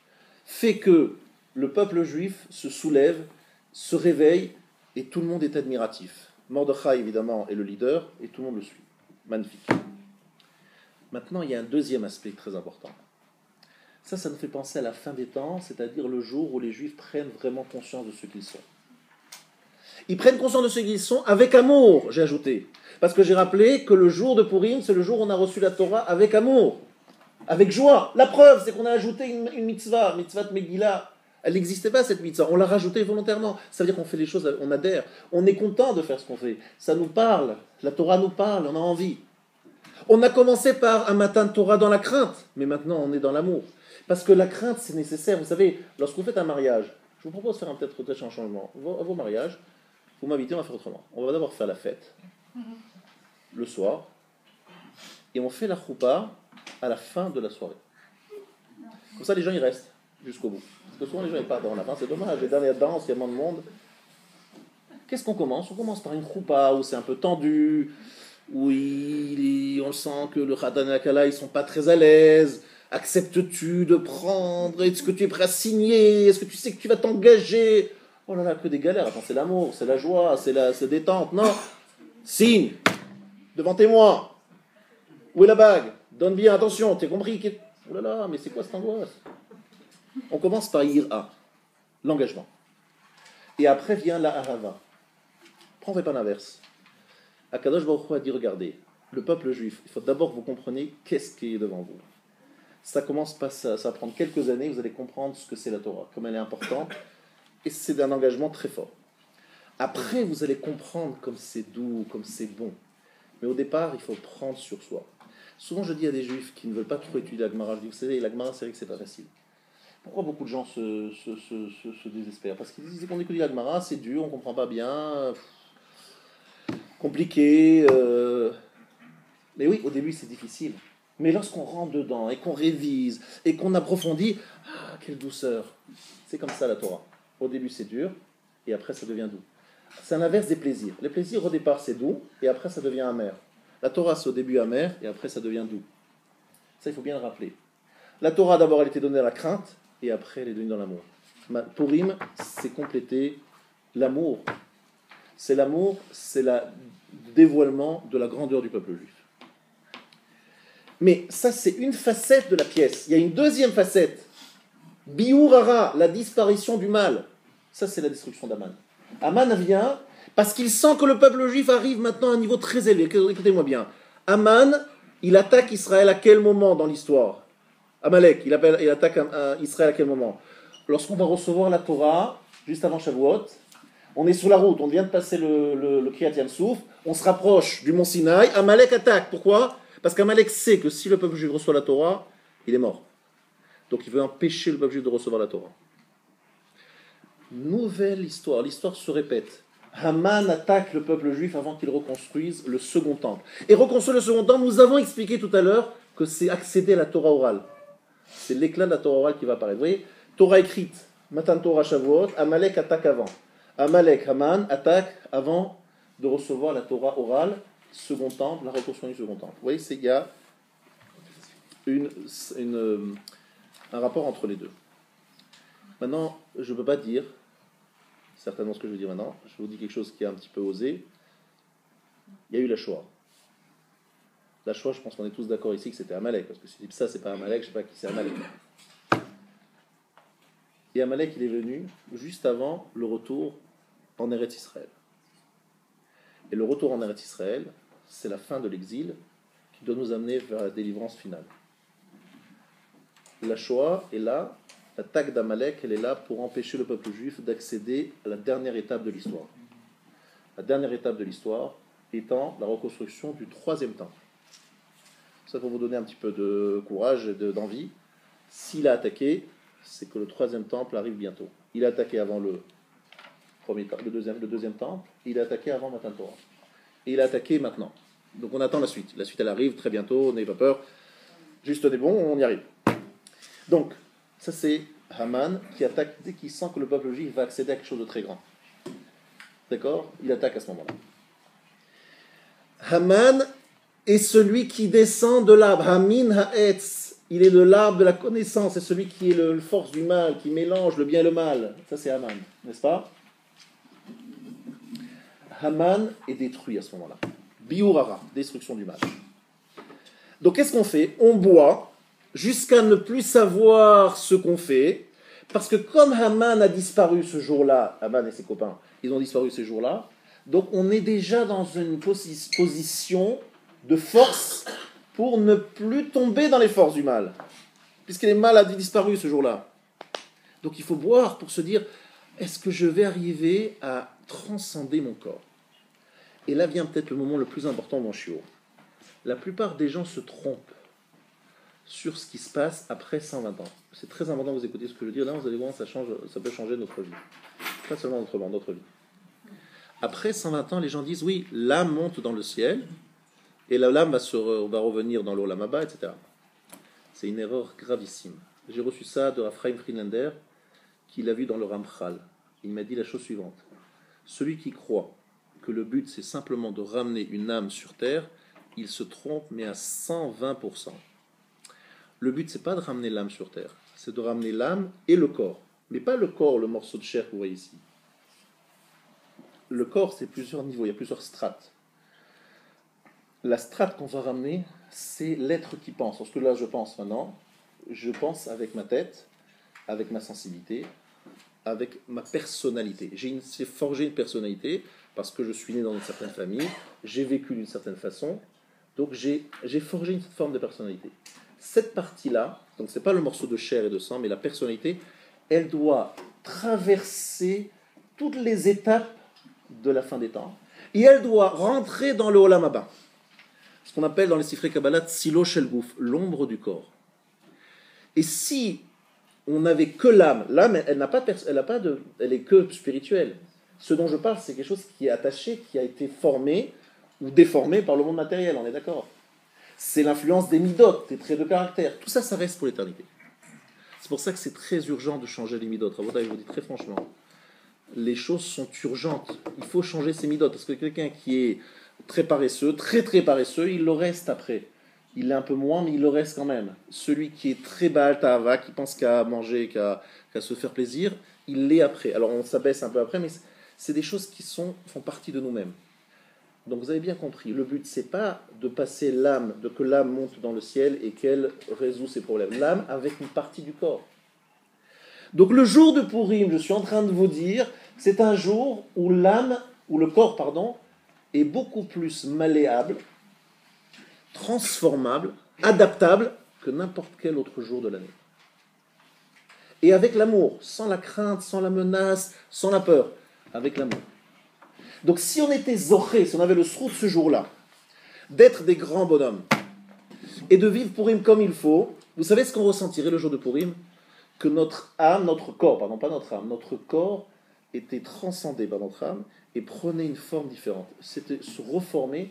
fait que le peuple juif se soulève, se réveille, et tout le monde est admiratif. Mordechai, évidemment, est le leader, et tout le monde le suit. Magnifique. Maintenant, il y a un deuxième aspect très important. Ça nous fait penser à la fin des temps, c'est-à-dire le jour où les Juifs prennent vraiment conscience de ce qu'ils sont. Ils prennent conscience de ce qu'ils sont avec amour, j'ai ajouté. Parce que j'ai rappelé que le jour de Purim, c'est le jour où on a reçu la Torah avec amour, avec joie. La preuve, c'est qu'on a ajouté une mitzvah de Megillah. Elle n'existait pas, cette mitzvah. On l'a rajoutée volontairement. Ça veut dire qu'on fait les choses, on adhère. On est content de faire ce qu'on fait. Ça nous parle. La Torah nous parle, on a envie. On a commencé par un matin de Torah dans la crainte, mais maintenant on est dans l'amour. Parce que la crainte, c'est nécessaire. Vous savez, lorsque vous faites un mariage, je vous propose de faire peut-être un changement. À vos mariages, vous m'invitez, on va faire autrement. On va d'abord faire la fête, le soir, et on fait la choupa à la fin de la soirée. Comme ça, les gens, ils restent jusqu'au bout. Parce que souvent, les gens, ils partent avant la fin, c'est dommage. Les dernières danses, il y a moins de monde. Qu'est-ce qu'on commence? On commence par une choupa où c'est un peu tendu, où on sent que le Khadan et la Kala, ils ne sont pas très à l'aise. Acceptes-tu de prendre? Est-ce que tu es prêt à signer? Est-ce que tu sais que tu vas t'engager? Oh là là, que des galères. Attends, c'est l'amour, c'est la joie, c'est détente. Non, signe devant témoin. Où est la bague? Donne bien, attention, t'es compris? Oh là là, mais c'est quoi cette angoisse? On commence par Ira, l'engagement. Et après vient la Ahava. Prends pas l'inverse. Akadosh Baruch Hu a dit, regardez, le peuple juif, il faut d'abord que vous compreniez qu'est-ce qui est devant vous. Ça commence pas ça va prendre quelques années, vous allez comprendre ce que c'est la Torah, comme elle est importante, et c'est un engagement très fort. Après, vous allez comprendre comme c'est doux, comme c'est bon. Mais au départ, il faut prendre sur soi. Souvent, je dis à des juifs qui ne veulent pas trop étudier la Gemara, je dis, vous savez, la Gemara, c'est vrai que c'est pas facile. Pourquoi beaucoup de gens se désespèrent? Parce qu'ils disent qu'on étudie la Gemara, c'est dur, on ne comprend pas bien, compliqué. Mais oui, au début, c'est difficile. Mais lorsqu'on rentre dedans et qu'on révise et qu'on approfondit, ah, quelle douceur! C'est comme ça la Torah. Au début, c'est dur et après, ça devient doux. C'est l'inverse des plaisirs. Les plaisirs, au départ, c'est doux et après, ça devient amer. La Torah, c'est au début amer et après, ça devient doux. Ça, il faut bien le rappeler. La Torah, d'abord, elle était donnée à la crainte et après, elle est donnée dans l'amour. Purim, c'est compléter l'amour. C'est l'amour, c'est le dévoilement de la grandeur du peuple juif. Mais ça, c'est une facette de la pièce. Il y a une deuxième facette. Biurara, la disparition du mal. Ça, c'est la destruction d'Aman. Aman vient parce qu'il sent que le peuple juif arrive maintenant à un niveau très élevé. Écoutez-moi bien. Aman, il attaque Israël à quel moment dans l'histoire? Amalek, il attaque Israël à quel moment? Lorsqu'on va recevoir la Torah, juste avant Shavuot, on est sur la route, on vient de passer le Kriyat Yam-Souf, on se rapproche du mont Sinaï, Amalek attaque. Pourquoi? Parce qu'Amalek sait que si le peuple juif reçoit la Torah, il est mort. Donc il veut empêcher le peuple juif de recevoir la Torah. Nouvelle histoire, l'histoire se répète. Haman attaque le peuple juif avant qu'il reconstruise le second temple. Et reconstruire le second temple, nous avons expliqué tout à l'heure que c'est accéder à la Torah orale. C'est l'éclat de la Torah orale qui va apparaître. Vous voyez, Torah écrite, Matan Torah Shavuot, Amalek attaque avant. Amalek, Haman attaque avant de recevoir la Torah orale, second temple, la reconstruction du second temple. Vous voyez, il y a un rapport entre les deux. Maintenant, je ne peux pas dire certainement ce que je veux dire maintenant. Je vous dis quelque chose qui est un petit peu osé. Il y a eu la Shoah. La Shoah, je pense qu'on est tous d'accord ici que c'était Amalek, parce que si ça, c'est pas Amalek, je ne sais pas qui c'est Amalek. Et Amalek, il est venu juste avant le retour en Eretz Israël. Et le retour en Eretz Israël, c'est la fin de l'exil qui doit nous amener vers la délivrance finale. La Shoah est là, l'attaque d'Amalek, elle est là pour empêcher le peuple juif d'accéder à la dernière étape de l'histoire. La dernière étape de l'histoire étant la reconstruction du troisième temple. Ça, pour vous donner un petit peu de courage et d'envie, s'il a attaqué, c'est que le troisième temple arrive bientôt. Il a attaqué avant le deuxième temple, il a attaqué avant Matan Torah. Et il a attaqué maintenant. Donc on attend la suite. La suite, elle arrive très bientôt, n'ayez pas peur. Juste tenez bon, on y arrive. Donc, ça c'est Haman qui attaque dès qu'il sent que le peuple juif va accéder à quelque chose de très grand. D'accord? Il attaque à ce moment-là. Haman est celui qui descend de l'arbre. Hamin ha'etz. Il est de l'arbre de la connaissance. C'est celui qui est le force du mal, qui mélange le bien et le mal. Ça c'est Haman, n'est-ce pas? Haman est détruit à ce moment-là. Biurara, destruction du mal. Donc qu'est-ce qu'on fait? On boit jusqu'à ne plus savoir ce qu'on fait, parce que comme Haman a disparu ce jour-là, Haman et ses copains, ils ont disparu ce jour-là, donc on est déjà dans une position de force pour ne plus tomber dans les forces du mal, puisque le mal a disparu ce jour-là. Donc il faut boire pour se dire, est-ce que je vais arriver à transcender mon corps? Et là vient peut-être le moment le plus important dans Shiur. La plupart des gens se trompent sur ce qui se passe après 120 ans. C'est très important que vous écoutiez ce que je veux dire. Là, vous allez voir, ça peut changer notre vie. Pas seulement notre vie. Après 120 ans, les gens disent, oui, l'âme monte dans le ciel, et l'âme va revenir dans l'Olam Haba, etc. C'est une erreur gravissime. J'ai reçu ça de Raphaël Friedlander, qui l'a vu dans le Ramchal. Il m'a dit la chose suivante. Celui qui croit que le but, c'est simplement de ramener une âme sur terre, il se trompe, mais à 120%. Le but, c'est pas de ramener l'âme sur terre, c'est de ramener l'âme et le corps. Mais pas le corps, le morceau de chair que vous voyez ici. Le corps, c'est plusieurs niveaux, il y a plusieurs strates. La strate qu'on va ramener, c'est l'être qui pense. Parce que là, je pense maintenant, je pense avec ma tête, avec ma sensibilité, avec ma personnalité. J'ai forgé une personnalité parce que je suis né dans une certaine famille, j'ai vécu d'une certaine façon. Donc j'ai forgé une forme de personnalité. Cette partie-là, donc ce n'est pas le morceau de chair et de sang, mais la personnalité, elle doit traverser toutes les étapes de la fin des temps, et elle doit rentrer dans le Olam Haba, ce qu'on appelle dans les Sifrei Kabbalah Tzilo Shel Guf, l'ombre du corps. Et si on n'avait que l'âme, elle est que spirituelle. Ce dont je parle, c'est quelque chose qui est attaché, qui a été formé ou déformé par le monde matériel, on est d'accord. C'est l'influence des midot, des traits de caractère. Tout ça, ça reste pour l'éternité. C'est pour ça que c'est très urgent de changer les midot. Rabotai, je vous dis très franchement, les choses sont urgentes. Il faut changer ses midot, parce que quelqu'un qui est très paresseux, très très paresseux, il le reste après. Il est un peu moins, mais il le reste quand même. Celui qui est très Baal Ta'ava, qui pense qu'à manger, qu'à se faire plaisir, il l'est après. Alors on s'abaisse un peu après, mais c'est des choses qui font partie de nous-mêmes. Donc vous avez bien compris, le but c'est pas de passer l'âme, de que l'âme monte dans le ciel et qu'elle résout ses problèmes. L'âme avec une partie du corps. Donc le jour de Purim, je suis en train de vous dire, c'est un jour où l'âme, ou le corps, pardon, est beaucoup plus malléable, transformable, adaptable que n'importe quel autre jour de l'année. Et avec l'amour, sans la crainte, sans la menace, sans la peur, avec l'amour. Donc si on était zoré, si on avait le srout ce jour-là, d'être des grands bonhommes, et de vivre Purim comme il faut, vous savez ce qu'on ressentirait le jour de Purim? Que notre âme, notre corps, pardon, pas notre âme, notre corps était transcendé par notre âme et prenait une forme différente. C'était se reformer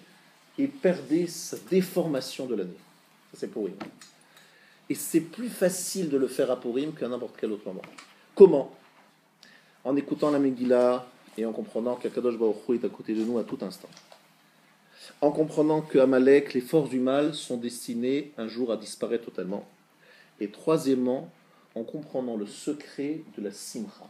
et perdait sa déformation de l'année. Ça c'est Purim. Et c'est plus facile de le faire à Purim qu'à n'importe quel autre moment. Comment? En écoutant la Megillah et en comprenant qu'Akadosh Baruch Hu est à côté de nous à tout instant. En comprenant que Amalek, les forces du mal, sont destinées un jour à disparaître totalement. Et troisièmement, en comprenant le secret de la simcha.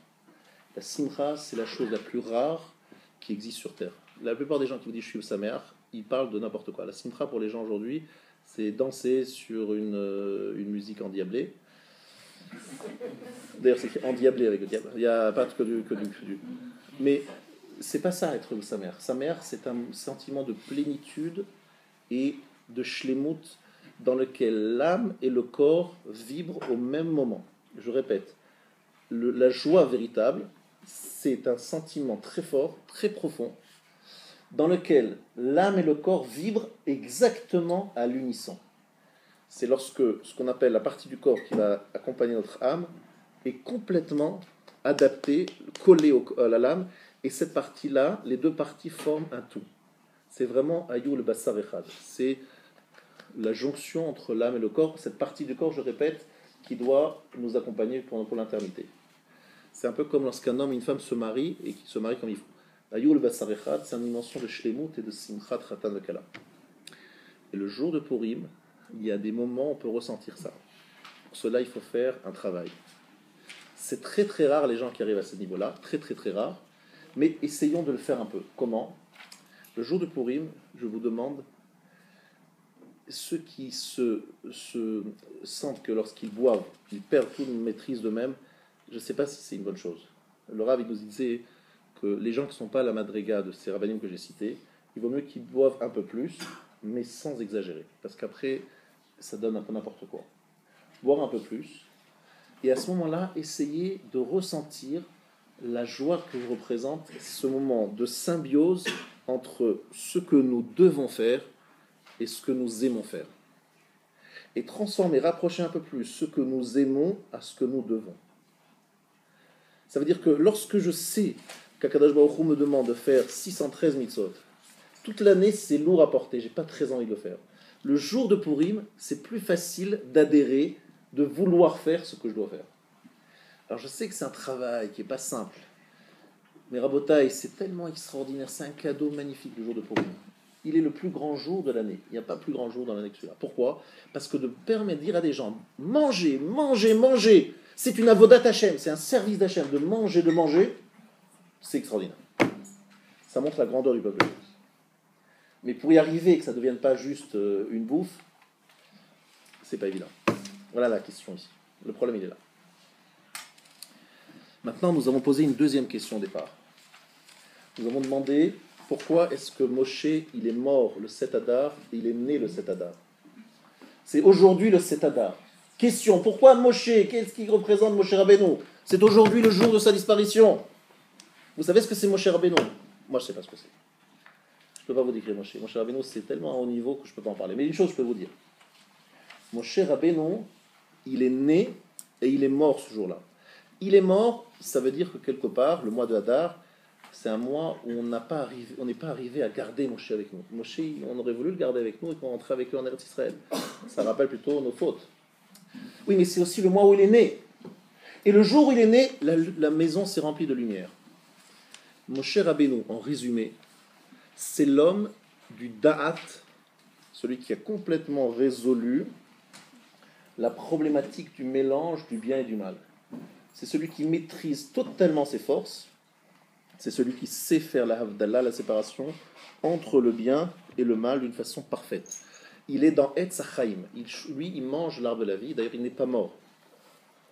La simcha, c'est la chose la plus rare qui existe sur Terre. La plupart des gens qui vous disent « je suis sa mère », ils parlent de n'importe quoi. La simcha, pour les gens aujourd'hui, c'est danser sur une musique endiablée. D'ailleurs, c'est écrit endiablé avec le diable. Il n'y a pas que du. Mais c'est pas ça, être sa mère. Sa mère, c'est un sentiment de plénitude et de shlemut dans lequel l'âme et le corps vibrent au même moment. Je répète, la joie véritable, c'est un sentiment très fort, très profond, dans lequel l'âme et le corps vibrent exactement à l'unisson. C'est lorsque ce qu'on appelle la partie du corps qui va accompagner notre âme est complètement adaptée, collée à l'âme, et cette partie-là, les deux parties forment un tout. C'est vraiment Ayou le Bassar Echad. C'est la jonction entre l'âme et le corps, cette partie du corps, je répète, qui doit nous accompagner pour l'éternité. C'est un peu comme lorsqu'un homme et une femme se marient et qu'ils se marient comme il faut. Ayou le Bassar Echad, c'est une dimension de Shlemut et de Simchat Khatan Vekala. Et le jour de Purim, il y a des moments où on peut ressentir ça. Pour cela, il faut faire un travail. C'est très très rare les gens qui arrivent à ce niveau-là, très très très rare, mais essayons de le faire un peu. Comment? Le jour de Purim, je vous demande, ceux qui se sentent que lorsqu'ils boivent, ils perdent toute maîtrise d'eux-mêmes, je ne sais pas si c'est une bonne chose. Le Rav, il nous disait que les gens qui ne sont pas à la madriga de ces rabbinim que j'ai cités, il vaut mieux qu'ils boivent un peu plus, mais sans exagérer, parce qu'après, ça donne un peu n'importe quoi. Boire un peu plus, et à ce moment-là, essayez de ressentir la joie que représente ce moment de symbiose entre ce que nous devons faire et ce que nous aimons faire. Et transformer, rapprocher un peu plus ce que nous aimons à ce que nous devons. Ça veut dire que lorsque je sais qu'Akadosh Baruch Hu me demande de faire 613 mitzvot, toute l'année c'est lourd à porter, j'ai pas très envie de le faire. Le jour de Purim, c'est plus facile d'adhérer, de vouloir faire ce que je dois faire. Alors je sais que c'est un travail qui n'est pas simple, mais Rabotai, c'est tellement extraordinaire, c'est un cadeau magnifique le jour de Purim. Il est le plus grand jour de l'année. Il n'y a pas plus grand jour dans l'année que celui-là. Pourquoi? Parce que de permettre de dire à des gens, mangez, mangez, mangez, c'est une avodat Hashem, c'est un service d'Hachem, de manger, c'est extraordinaire. Ça montre la grandeur du peuple. Mais pour y arriver, que ça ne devienne pas juste une bouffe, c'est pas évident. Voilà la question ici. Le problème, il est là. Maintenant, nous avons posé une deuxième question au départ. Nous avons demandé pourquoi est-ce que Moshe, il est mort le 7 Adar et il est né le 7 Adar? C'est aujourd'hui le 7 Adar. Question, pourquoi Moshe? Qu'est-ce qui représente Moshe Rabbeinu? C'est aujourd'hui le jour de sa disparition. Vous savez ce que c'est Moshe Rabbeinu? Moi, je ne sais pas ce que c'est. Je ne peux pas vous décrire Moshe. Moshe Rabbeinu, c'est tellement à haut niveau que je ne peux pas en parler. Mais une chose, je peux vous dire. Moshe Rabbeinu, il est né et il est mort ce jour-là. Il est mort, ça veut dire que quelque part, le mois de Hadar, c'est un mois où on n'est pas arrivé à garder Moshe avec nous. Moshe, on aurait voulu le garder avec nous et qu'on rentrait avec lui en Eretz Israël. Ça rappelle plutôt nos fautes. Oui, mais c'est aussi le mois où il est né. Et le jour où il est né, la maison s'est remplie de lumière. Moshe Rabbeinu, en résumé, c'est l'homme du Da'at, celui qui a complètement résolu la problématique du mélange du bien et du mal. C'est celui qui maîtrise totalement ses forces. C'est celui qui sait faire la Havdalah, la séparation entre le bien et le mal d'une façon parfaite. Il est dans Etz HaChaim. Lui, il mange l'arbre de la vie. D'ailleurs, il n'est pas mort.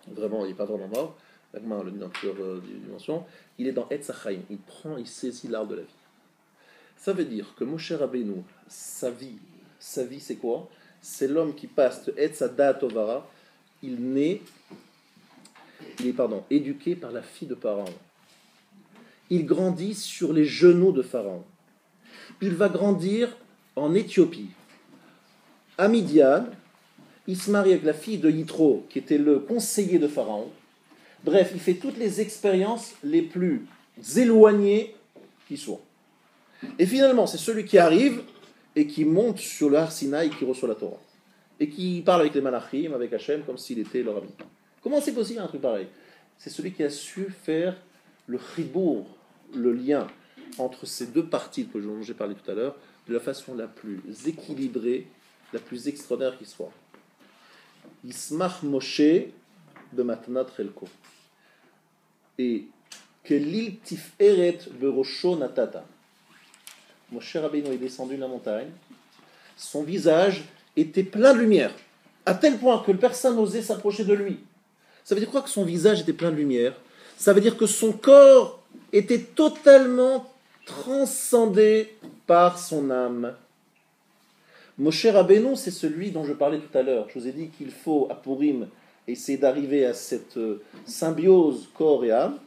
Vraiment, il n'est pas vraiment mort. L'Agma le dit dans plusieurs dimensions. Il est dans Etz HaChaim. Il saisit l'arbre de la vie. Ça veut dire que Moshe Rabbeinu, sa vie, c'est quoi? C'est l'homme qui passe de Etz HaDa'at Tovara. Il est éduqué par la fille de Pharaon. Il grandit sur les genoux de Pharaon. Il va grandir en Éthiopie. À Midian, il se marie avec la fille de Yitro, qui était le conseiller de Pharaon. Bref, il fait toutes les expériences les plus éloignées qui soient. Et finalement, c'est celui qui arrive et qui monte sur le Har Sinaï et qui reçoit la Torah. Et qui parle avec les Malachim, avec Hachem, comme s'il était leur ami. Comment c'est possible un truc pareil? C'est celui qui a su faire le chibour, le lien entre ces deux parties dont j'ai parlé tout à l'heure, de la façon la plus équilibrée, la plus extraordinaire qui soit. Yismach Moshe de Matnat Relko. Et que l'il tiferet berosho natata. Moshe Rabbeinu est descendu de la montagne. Son visage était plein de lumière, à tel point que personne n'osait s'approcher de lui. Ça veut dire quoi que son visage était plein de lumière? Ça veut dire que son corps était totalement transcendé par son âme. Moshe Rabbeinu, c'est celui dont je parlais tout à l'heure. Je vous ai dit qu'il faut, à Purim, essayer d'arriver à cette symbiose corps et âme.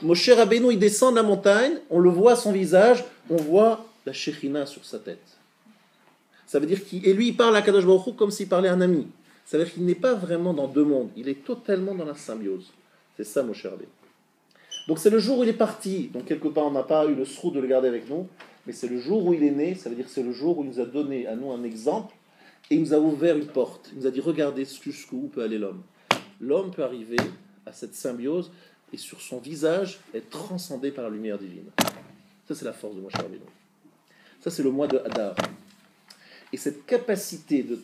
Moshe Rabbeinu, il descend de la montagne, on le voit son visage, on voit la Shekhinah sur sa tête. Ça veut dire et lui, il parle à Kadosh Baruch Hu comme s'il parlait à un ami. Ça veut dire qu'il n'est pas vraiment dans deux mondes, il est totalement dans la symbiose. C'est ça, Moshe Rabbeinu. Donc c'est le jour où il est parti. Donc quelque part, on n'a pas eu le sroud de le garder avec nous, mais c'est le jour où il est né. Ça veut dire que c'est le jour où il nous a donné à nous un exemple et il nous a ouvert une porte. Il nous a dit, regardez jusqu'où peut aller l'homme. L'homme peut arriver à cette symbiose et sur son visage être transcendé par la lumière divine. Ça, c'est la force de Moshe Rabbeinu. Ça, c'est le mois de Hadar. Et cette capacité de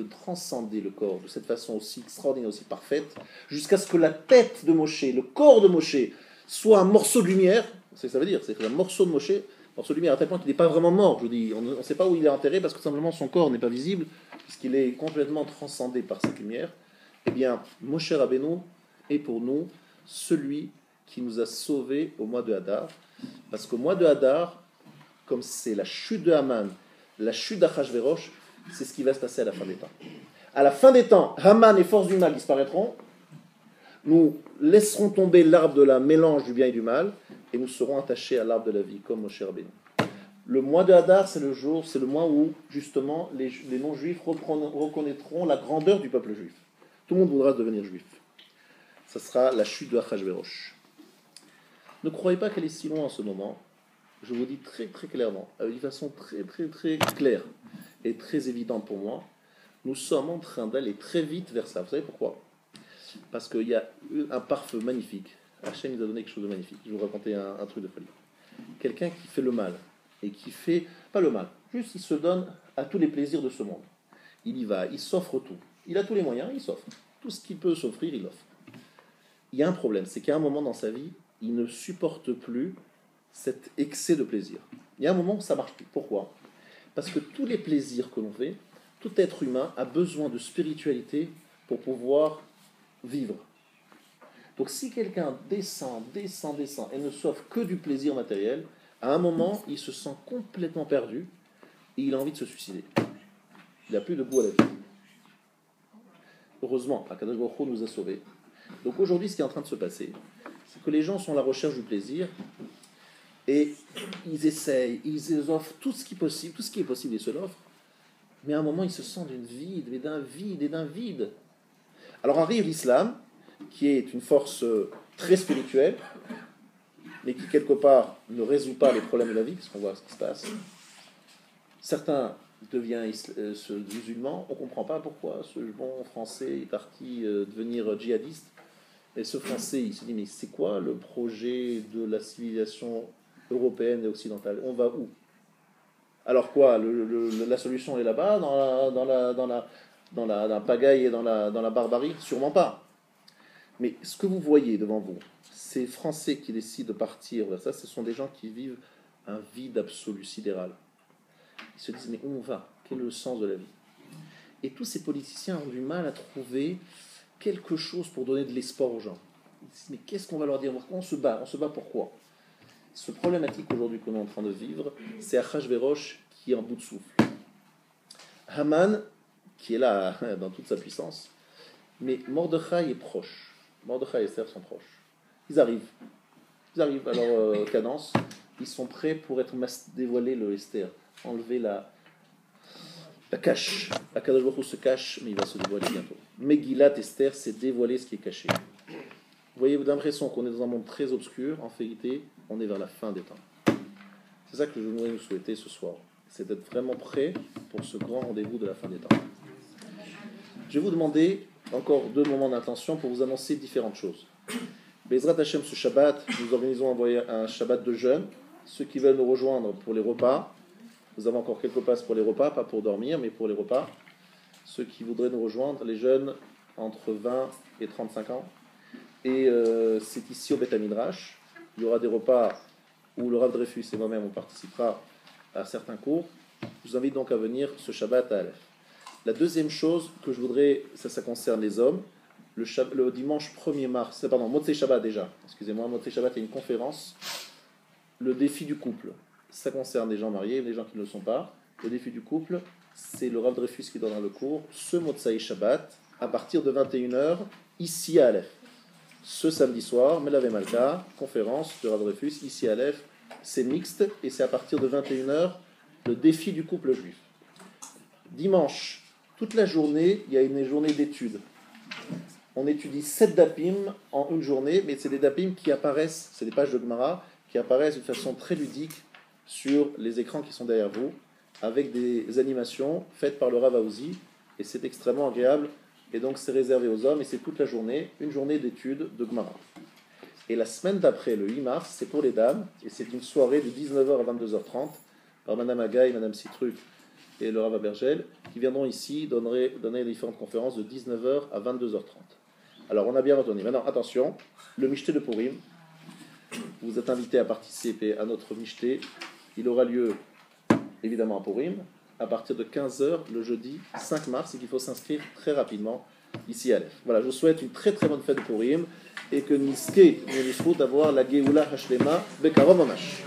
transcender le corps de cette façon aussi extraordinaire, aussi parfaite, jusqu'à ce que la tête de Moshe, le corps de Moshe, soit un morceau de lumière, c'est ce que ça veut dire, c'est un morceau de Moshe, morceau de lumière, à tel point qu'il n'est pas vraiment mort, je vous dis, on ne sait pas où il est enterré, parce que simplement son corps n'est pas visible, puisqu'il est complètement transcendé par cette lumière. Eh bien, Moshe Rabbeinu est pour nous celui qui nous a sauvés au mois de Hadar, parce qu'au mois de Hadar, comme c'est la chute de Haman, la chute d'Achashverosh, c'est ce qui va se passer à la fin des temps. À la fin des temps, Haman et forces du mal disparaîtront. Nous laisserons tomber l'arbre de la mélange du bien et du mal, et nous serons attachés à l'arbre de la vie, comme Moshe Rabbeinu. Le mois de Hadar, c'est le mois où, justement, les non-juifs reconnaîtront la grandeur du peuple juif. Tout le monde voudra devenir juif. Ça sera la chute de Achashverosh. Ne croyez pas qu'elle est si loin en ce moment. Je vous dis très très clairement, d'une façon très très très claire et très évidente pour moi, nous sommes en train d'aller très vite vers ça. Vous savez pourquoi? Parce qu'il y a un pare-feu magnifique. Hachem nous a donné quelque chose de magnifique. Je vais vous raconter un truc de folie. Quelqu'un qui fait le mal, et qui fait, pas le mal, juste il se donne à tous les plaisirs de ce monde. Il y va, il s'offre tout. Il a tous les moyens, il s'offre. Tout ce qu'il peut s'offrir, il l'offre. Il y a un problème, c'est qu'à un moment dans sa vie, il ne supporte plus cet excès de plaisir. Il y a un moment où ça marche plus. Pourquoi? Parce que tous les plaisirs que l'on fait, tout être humain a besoin de spiritualité pour pouvoir vivre. Donc si quelqu'un descend et ne s'offre que du plaisir matériel, À un moment, il se sent complètement perdu et il a envie de se suicider. Il n'a plus de goût à la vie. Heureusement, Akadosh Baruch Hu nous a sauvés. Donc aujourd'hui, ce qui est en train de se passer, c'est que les gens sont à la recherche du plaisir et ils essayent, ils offrent tout ce qui est possible, ils se l'offrent, mais à un moment, ils se sentent d'un vide. Alors arrive l'islam, qui est une force très spirituelle, mais qui quelque part ne résout pas les problèmes de la vie, parce qu'on voit ce qui se passe. Certains deviennent musulmans, on ne comprend pas pourquoi ce bon français est parti devenir djihadiste. Et ce français, il se dit, mais c'est quoi le projet de la civilisation européenne et occidentale? On va où? Alors quoi, la solution est là-bas, dans la pagaille et dans la barbarie? Sûrement pas. Mais ce que vous voyez devant vous, ces Français qui décident de partir vers ça, ce sont des gens qui vivent un vide absolu, sidéral. Ils se disent, mais où on va? Quel est le sens de la vie? Et tous ces politiciens ont du mal à trouver quelque chose pour donner de l'espoir aux gens. Ils disent, mais qu'est-ce qu'on va leur dire? On se bat pourquoi? Ce problématique aujourd'hui qu'on est en train de vivre, c'est Achashverosh qui est en bout de souffle. Haman, qui est là dans toute sa puissance, mais Mordechai est proche. Mordechai et Esther sont proches. Ils arrivent à leur cadence. Ils sont prêts pour dévoiler le Esther, enlever la cache. Akadosh Baruch Hu se cache, mais il va se dévoiler bientôt. Megillat Esther, c'est dévoiler ce qui est caché. Vous voyez, vous avez l'impression qu'on est dans un monde très obscur. En vérité, on est vers la fin des temps. C'est ça que je voudrais nous souhaiter ce soir. C'est d'être vraiment prêt pour ce grand rendez-vous de la fin des temps. Je vais vous demander encore 2 moments d'intention pour vous annoncer différentes choses. Bezrat Hashem, ce Shabbat, nous organisons un Shabbat de jeûne. Ceux qui veulent nous rejoindre pour les repas, nous avons encore quelques places pour les repas, pas pour dormir, mais pour les repas. Ceux qui voudraient nous rejoindre, les jeunes entre 20 et 35 ans. Et c'est ici au Beth Midrash. Il y aura des repas où le Rav Dreyfus et moi-même on participera à certains cours. Je vous invite donc à venir ce Shabbat à Aleph. La deuxième chose que je voudrais, ça concerne les hommes. Le dimanche 1er mars, Motzei Shabbat déjà. Excusez-moi, Motzei Shabbat, il y a une conférence. Le défi du couple. Ça concerne les gens mariés et les gens qui ne le sont pas. Le défi du couple, c'est le Rav Dreyfus qui donnera le cours ce Motzei Shabbat à partir de 21h ici à Aleph. Ce samedi soir, Melave Malka, conférence de Rav Dreyfus ici à Aleph. C'est mixte et c'est à partir de 21h le défi du couple juif. Dimanche, toute la journée, il y a une journée d'études. On étudie 7 dapim en une journée, mais c'est des dapim qui apparaissent, c'est des pages de Gemara, qui apparaissent d'une façon très ludique sur les écrans qui sont derrière vous, avec des animations faites par le Rav Aouzi, et c'est extrêmement agréable, et donc c'est réservé aux hommes, et c'est toute la journée, une journée d'études de Gemara. Et la semaine d'après, le 8 mars, c'est pour les dames, et c'est une soirée de 19h à 22h30, par Madame Agaï, Madame Citruc et le Rav Abergel, qui viendront ici donner les différentes conférences de 19h à 22h30. Alors, on a bien retenu. Maintenant, attention, le Mishté de Purim, vous êtes invités à participer à notre Mishté. Il aura lieu, évidemment, à Purim, à partir de 15h le jeudi 5 mars, et qu'il faut s'inscrire très rapidement ici à Aleph. Voilà, je vous souhaite une très très bonne fête de Purim, et que Niske nous disfrute d'avoir la Geoula Hashlema Bekarov Mamash.